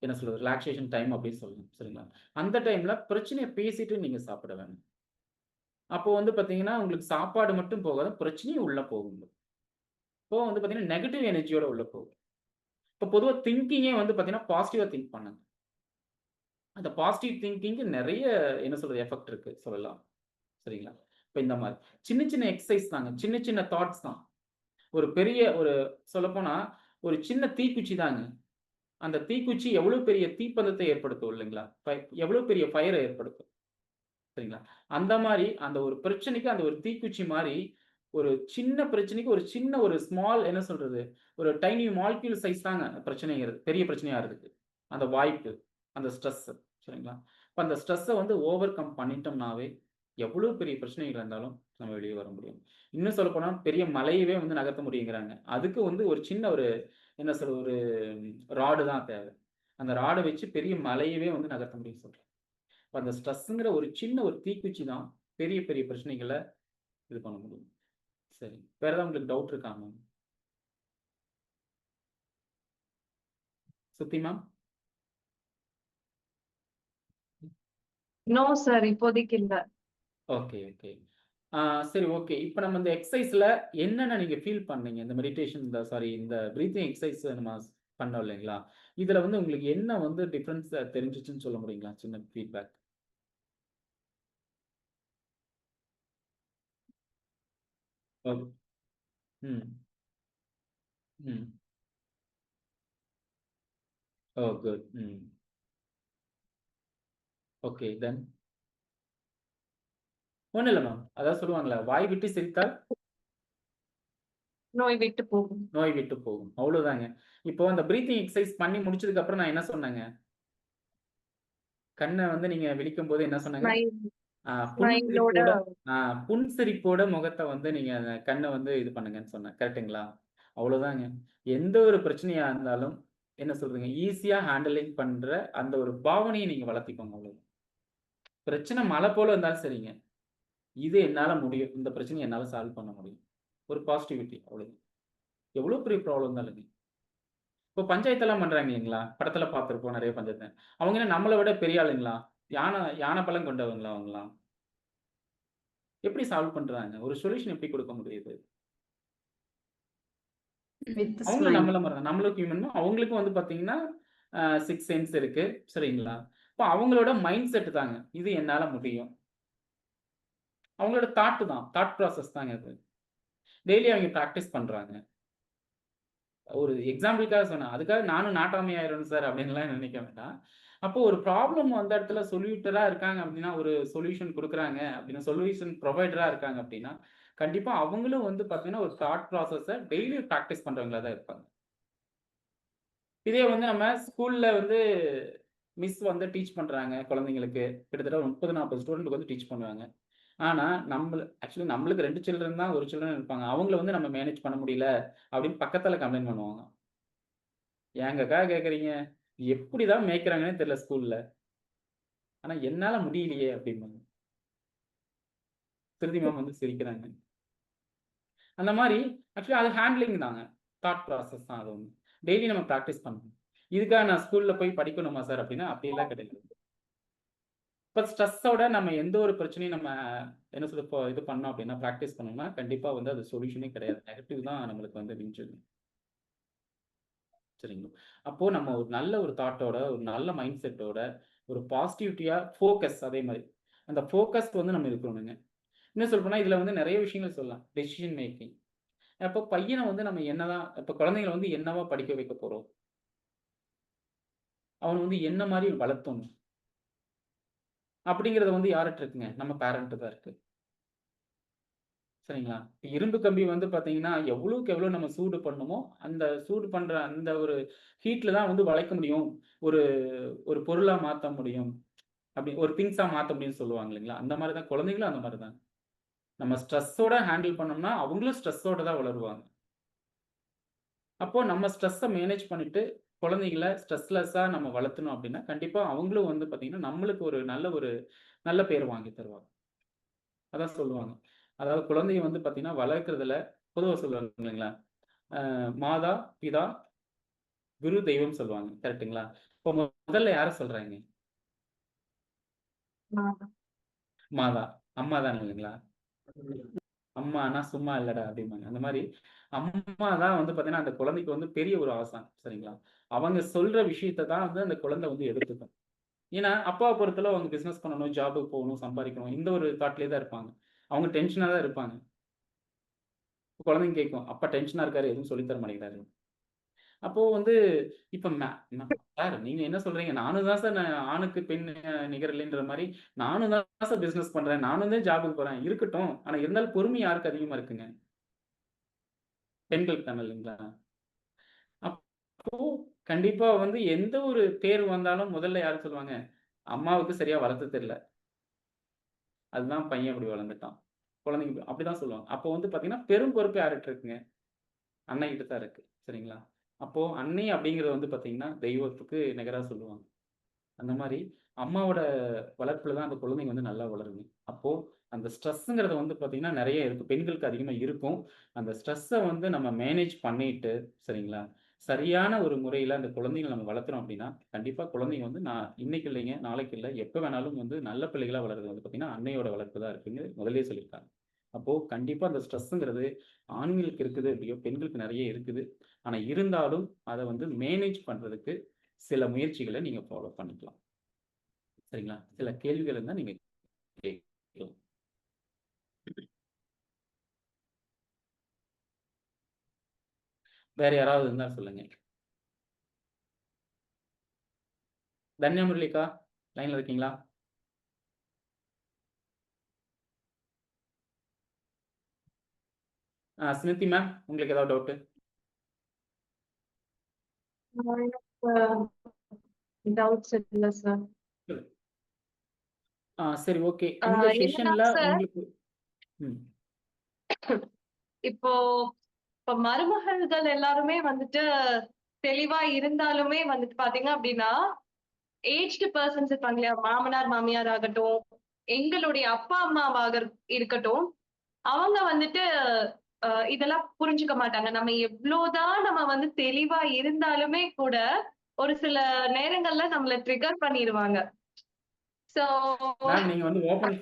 என்ன சொல்றது? ரிலாக்சேஷன் டைம் அப்படின்னு சொல்லலாம். சரிங்களா? அந்த டைம்ல பிரச்சனைய பேசிட்டு நீங்க சாப்பிட வேணும். அப்போ வந்து பார்த்தீங்கன்னா, உங்களுக்கு சாப்பாடு மட்டும் போகாது, பிரச்சனையும் உள்ள போகும். அப்போ வந்து பார்த்தீங்கன்னா, நெகட்டிவ் எனர்ஜியோட உள்ள போகும். இப்போ பொதுவா திங்கிங்கே வந்து பார்த்தீங்கன்னா, பாசிட்டிவா திங்க் பண்ணுங்க. அந்த பாசிட்டிவ் திங்கிங்க்கு நெறைய என்ன சொல்றது? எஃபெக்ட் இருக்கு சொல்லலாம். சரிங்களா? இப்ப இந்த மாரி. சின்ன சின்ன எக்சர்சைஸ் தாங்க. சின்ன சின்ன தாட்ஸ் தான். ஒரு பெரிய ஒரு சொல்லப்போனா, ஒரு சின்ன தீக்குச்சி தாங்க. அந்த தீக்குச்சி எவ்வளோ பெரிய தீப்பந்தத்தை ஏற்படுத்தும் இல்லைங்களா? எவ்வளோ பெரிய ஃபயர ஏற்படுத்தும். சரிங்களா? அந்த மாரி அந்த ஒரு பிரச்சனைக்கு அந்த ஒரு தீக்குச்சி மாரி, ஒரு சின்ன பிரச்சனைக்கு ஒரு சின்ன ஒரு ஸ்மால் என்ன சொல்றது? ஒரு டைனி மாலிக்யூல் சைஸ் தாங்க பிரச்சனைங்கிறது. பெரிய பிரச்சனையாறதுக்கு. அந்த வாய்ப்பு, அந்த ஸ்ட்ரெஸ் சரிங்களா? அப்ப அந்த ஸ்ட்ரெஸ்ஸ வந்து ஓவர் கம் பண்ணிட்டோம்னாவே, எவ்வளோ பெரிய பிரச்சனைகள் இருந்தாலும் நம்ம வெளிய வர முடியும். இன்னும் சொல்லப்போனா பெரிய மலையவே வந்து நகர்த்த முடியுங்கிறாங்க. அதுக்கு வந்து ஒரு சின்ன ஒரு என்ன சொல்றது? ஒரு ராடு தான் தேவை. அந்த ராட வச்சு பெரிய மலையவே வந்து நகர்த்த முடியும்னு சொல்றாங்க. அப்ப அந்த ஸ்ட்ரெஸ்ங்கிற ஒரு சின்ன ஒரு தீக்குச்சி தான் பெரிய பெரிய பிரச்சனைகள இது பண்ண முடியும். சரி. வேற ஏதாவது உங்களுக்கு டவுட் இருக்கா மேம்? சுத்தி மேம்? No sir. இப்போதைக்கு இல்ல. Okay, okay. ஆ சரி ஓகே. இப்ப நம்ம இந்த எக்சர்சைஸ்ல என்னென்ன நீங்க ஃபீல் பண்ணீங்க? இந்த மெடிடேஷன் இந்த பிரீத்திங் எக்சர்சைஸ் நம்ம பண்ணோம் இல்லைங்களா? இதுல வந்து உங்களுக்கு என்ன வந்து டிஃபரன்ஸ் தெரிஞ்சுச்சுன்னு சொல்ல முடியுங்களா? சின்ன ஃபீட்பேக். ஓ. ம். ம். ஓ குட். ம். ஓகே. தென்? ஒண்ணும் இல்ல மேம். அதான் சொல்லுவாங்கல்ல, வாய் விட்டு சிரித்தால் நோய் விட்டு போகும். நோய் விட்டு போகும். அவ்வளோதாங்க. இப்போ அந்த பிரீத்திங் எக்சர்சைஸ் பண்ணி முடிச்சதுக்கு அப்புறம் நான் என்ன சொன்னேங்க? கண்ண வந்து நீங்க விழிக்கும்போது என்ன சொன்னேங்க? ஸ்மைல் ஸ்மைலோட புன்சிரிப்போட புன்சிரிப்போட முகத்த வந்து நீங்க கண்ண வந்து இது பண்ணுங்கன்னு சொன்னேன். கரெக்ட்டுங்களா? அவ்வளோதாங்க. எந்த ஒரு பிரச்சனையா இருந்தாலும் என்ன சொல்றதுங்க, ஈஸியா ஹேண்டிலிங் பண்ற அந்த ஒரு பாவனைய நீங்க வளர்த்திக்கோங்க அவ்வளவுதான். பிரச்சனை மலை போல இருந்தாலும் சரிங்க. இது என்னால முடியும். இந்த பிரச்சனைய என்னால சால்வ் பண்ண முடியும். ஒரு பாசிட்டிவிட்டி அவ்வளவுதான். எவ்வளோ பெரிய ப்ராப்ளம் இருந்தாலும். இப்போ பஞ்சாயத்தெல்லாம் பண்றாங்க இல்லைங்களா? படத்துல பார்த்திருப்போம் நெறைய பஞ்சாயத்து. அவங்க என்ன நம்மள விட பெரிய ஆளுங்களா? யான பலம் கொண்டவங்களா அவங்கலாம்? எப்படி சால்வ் பண்றாங்க? ஒரு சொல்யூஷன் எப்படி குடுக்க முடியுது? வித் அவங்களும் ஸ்மைல். நம்மள மாரி தான். நம்மளும் ஹியூமன் தான். அவங்களுக்கும் வந்து பார்த்தீங்கன்னா, 6 சென்ஸ் இருக்கு. சரிங்களா? இப்ப அவங்களோட மைண்ட் செட் தாங்க. இது என்னால முடியும். அவங்களோட தாட் தான். தாட் ப்ராசஸ் தாங்க அது. டெய்லி அவங்க பிராக்டிஸ் பண்றாங்க. ஒரு எக்ஸாம்பிளுக்காக சொன்னேன். அதுக்காக நானும் நாட்டாமை ஆயிரணும் சார் அப்டின்னுலாம் நெனைக்க வேண்டாம். அப்போ ஒரு ப்ராப்ளம் அந்த இடத்துல சொல்யூட்டரா இருக்காங்க அப்டின்னா, ஒரு சொல்யூஷன் குடுக்குறாங்க அப்டின்னா, சொல்யூஷன் புரொவைடரா இருக்காங்க அப்டின்னா, கண்டிப்பா அவங்களும் வந்து பார்த்தீங்கன்னா, ஒரு தாட் ப்ராசஸ டெய்லி பிராக்டிஸ் பண்றவங்களா தான் இருப்பாங்க. இதே வந்து நம்ம ஸ்கூல்ல வந்து மிஸ் வந்து டீச் பண்றாங்க குழந்தைங்களுக்கு. கிட்டத்தட்ட 30, 40 ஸ்டூடண்ட்க்கு வந்து டீச் பண்ணுவாங்க. ஆனா ஆக்சுவலி நம்மளுக்கு 2 சில்ட்ரன் தான், 1 சில்ட்ரன் இருப்பாங்க. அவங்கள வந்து நம்ம மேனேஜ் பண்ண முடியல அப்படின்னு பக்கத்துல கம்ப்ளைண்ட் பண்ணுவாங்க. ஏங்கக்கா கேட்குறீங்க? எப்படிதான் மேய்க்கிறாங்கன்னே தெரியல ஸ்கூல்ல. ஆனா என்னால முடியலையே அப்படிம்பாங்க. ஸ்ருதி மேம் வந்து சிரிக்கிறாங்க. அந்த மாரி ஆக்சுவலி அது ஹேண்ட்லிங் தாங்க. தாட் ப்ராசஸ் தான் அது ஒண்ணு. டெய்லி நம்ம பிராக்டிஸ் பண்ணணும். இதுக்காக நான் ஸ்கூல்ல போய் படிக்கணுமா சார் அப்படின்னா அப்படிலாம் கிடையாது. இப்ப ஸ்ட்ரெஸ்ஸோட நம்ம எந்த ஒரு பிரச்சனையும் நம்ம என்ன சொல்ல இப்போ இது பண்ணோம் அப்படின்னா பிராக்டிஸ் பண்ணோம்னா கண்டிப்பா வந்து அது சொல்யூஷனே கிடையாது. நெகட்டிவ் தான் நம்மளுக்கு வந்து மிஞ்சுது. சரிங்களா? அப்போ நம்ம ஒரு நல்ல ஒரு தாட்டோட, ஒரு நல்ல மைண்ட் செட்டோட, ஒரு பாசிட்டிவிட்டியா ஃபோக்கஸ் அதே மாரி. அந்த ஃபோக்கஸ் வந்து நம்ம இருக்கணுங்க. இன்னும் சொல்லப்போனா இதுல வந்து நெறைய விஷயங்கள் சொல்லலாம். Decision making. அப்போ பையன வந்து நம்ம என்னதான் இப்ப குழந்தைங்கள வந்து என்னவா படிக்க வைக்க போறோம்? அவன வந்து என்ன மாரி வளர்த்தணும்? அப்படிங்கிறது வந்து யார்ட்ட இருக்குங்க? நம்ம பேரண்ட் தான் இருக்கு. சரிங்களா? இரும்பு கம்பி வந்து பார்த்தீங்கன்னா, எவ்வளவுக்கு எவ்வளோ நம்ம சூடு பண்ணணுமோ, அந்த சூடு பண்ற அந்த ஒரு ஹீட்ல தான் வந்து வளைக்க முடியும். ஒரு ஒரு பொருளா மாத்த முடியும். அப்படி ஒரு திங்ஸா மாத்த முடியும்னு சொல்லுவாங்க இல்லைங்களா? அந்த மாரி தான் குழந்தைகளும் அந்த மாரி தான். நம்ம ஸ்ட்ரெஸ்ஸோட ஹேண்டில் பண்ணோம்னா, அவங்களும் ஸ்ட்ரெஸ்ஸோட தான் வளருவாங்க. அப்போ நம்ம ஸ்ட்ரெஸ்ஸ மேனேஜ் பண்ணிட்டு, குழந்தைகள ஸ்ட்ரெஸ்லெஸ்ஸா நம்ம வளர்த்தணும் அப்படின்னா, கண்டிப்பா அவங்களும் வந்து பார்த்தீங்கன்னா, நம்மளுக்கு ஒரு நல்ல பேர் வாங்கி தருவாங்க. அதான் சொல்லுவாங்க. அதாவது குழந்தைய வந்து பார்த்தீங்கன்னா, வளர்க்கிறதுல பொதுவா சொல்லுவாங்க இல்லைங்களா? மாதா, பிதா, குரு, தெய்வம் சொல்லுவாங்க. கரெக்ட்டுங்களா? இப்போ முதல்ல யார சொல்றாங்க? மாதா. அம்மா தான் இல்லைங்களா? அம்மானா சும்மா இல்லடா அப்படிம்பாங்க. அந்த மாரி அம்மா தான் வந்து பார்த்தீங்கன்னா, அந்த குழந்தைக்கு வந்து பெரிய ஒரு ஆசான். சரிங்களா? அவங்க சொல்ற விஷயத்த தான் வந்து அந்த குழந்தை வந்து எடுத்துக்கும். ஏன்னா, அப்பாவ பொறுத்தளவு அவங்க பிசினஸ் பண்ணணும், ஜாப்‌க்கு போகணும், சம்பாரிக்கணும். இந்த ஒரு தாட்லயே தான் இருப்பாங்க. அவங்க டென்ஷனா தான் இருப்பாங்க. குழந்தைங்க கேட்கும். அப்பா டென்ஷனா இருக்காரு, எதுவும் சொல்லி தர மாட்டேங்கிறாரு. அப்போ வந்து இப்ப சார் நீங்க என்ன சொல்றீங்க? நானும் தான் சார் ஆணுக்கு பெண் நிகர் இல்லைன்ற மாரி, நானும் தான் சார் பிசினஸ் பண்றேன். நானும் தான் ஜாப்‌க்கு போறேன். இருக்கட்டும். ஆனா இருந்தாலும் பொறுமை யாருக்கு அதிகமா இருக்குங்க? பெண்களுக்கு தானே இல்லைங்களா? அப்போ கண்டிப்பா வந்து எந்த ஒரு தேர்வு வந்தாலும் முதல்ல யாரு சொல்லுவாங்க? அம்மாவுக்கு சரியா வளர்த்த தெரியல. அதுதான் பையன் இப்படி வளர்ந்துட்டான். குழந்தைங்க அப்படிதான் சொல்லுவாங்க. அப்போ வந்து பார்த்தீங்கன்னா, பெரும் பொறுப்பு யார்ட்ட இருக்குங்க? அன்னைகிட்ட தான் இருக்கு. சரிங்களா? அப்போ அன்னை அப்படிங்கிறது வந்து பார்த்தீங்கன்னா, தெய்வத்துக்கு நிகரா சொல்லுவாங்க. அந்த மாரி அம்மாவோட வளர்ப்புல தான் அந்த குழந்தைங்க வந்து நல்லா வளருங்க. அப்போ அந்த ஸ்ட்ரெஸ்ஸுங்கிறது வந்து பார்த்தீங்கன்னா, நெறைய இருக்கு. பெண்களுக்கு அதிகமா இருக்கும். அந்த ஸ்ட்ரெஸ்ஸ வந்து நம்ம மேனேஜ் பண்ணிட்டு, சரிங்களா? சரியான ஒரு முறையில அந்த குழந்தைகள நம்ம வளர்த்துறோம் அப்படின்னா, கண்டிப்பா குழந்தைங்க வந்து இன்னைக்கு இல்லைங்க, நாளைக்கு இல்ல, எப்ப வேணாலும் வந்து நல்ல பிள்ளைகளா வளர்றது வந்து பார்த்தீங்கன்னா, அன்னையோட வளர்ப்பு தான் இருக்குன்னு முதல்லயே சொல்லியிருக்காங்க. அப்போ கண்டிப்பா அந்த ஸ்ட்ரெஸ்ஸுங்கிறது ஆண்களுக்கு இருக்குது எப்படியோ, பெண்களுக்கு நெறைய இருக்குது. ஆனா இருந்தாலும் அத வந்து மேனேஜ் பண்றதுக்கு சில முயற்சிகள நீங்க ஃபாலோ பண்ணிக்கலாம். சரிங்களா? சில கேள்விகள் இருந்தா நீங்க கேட்கலாம். வேற யாராவது இருந்தா சொல்லுங்க. தன்யா முரளிக்கா, லைன்ல இருக்கீங்களா? ஸ்மிருதி மேம், உங்களுக்கு ஏதாவது டவுட்டு? டவுட்ஸ் இல்ல சார். சரி ஓகே. இந்த என்னன்னா செஷன்ல சார், உங்களுக்கு ம். இப்போ இப்ப மருமகள்கள் எல்லாருமே வந்துட்டு தெளிவா இருந்தாலுமே வந்துட்டு பாத்தீங்க அப்படின்னா, ஏஜ்டு பெர்சன்ஸ் இருப்பாங்க இல்லையா? மாமனார், மாமியார் ஆகட்டும், எங்களுடைய அப்பா, அம்மாவாக இருக்கட்டும், அவங்க வந்துட்டு இதெல்லாம் புரிஞ்சுக்க மாட்டாங்க. நம்ம எவ்ளோதான் நம்ம வந்து தெளிவா இருந்தாலுமே கூட, ஒரு சில நேரங்கள்ல நம்மள ட்ரிகர் பண்ணிருவாங்க. சோ மேம் நீங்க வந்து ஓப்பன்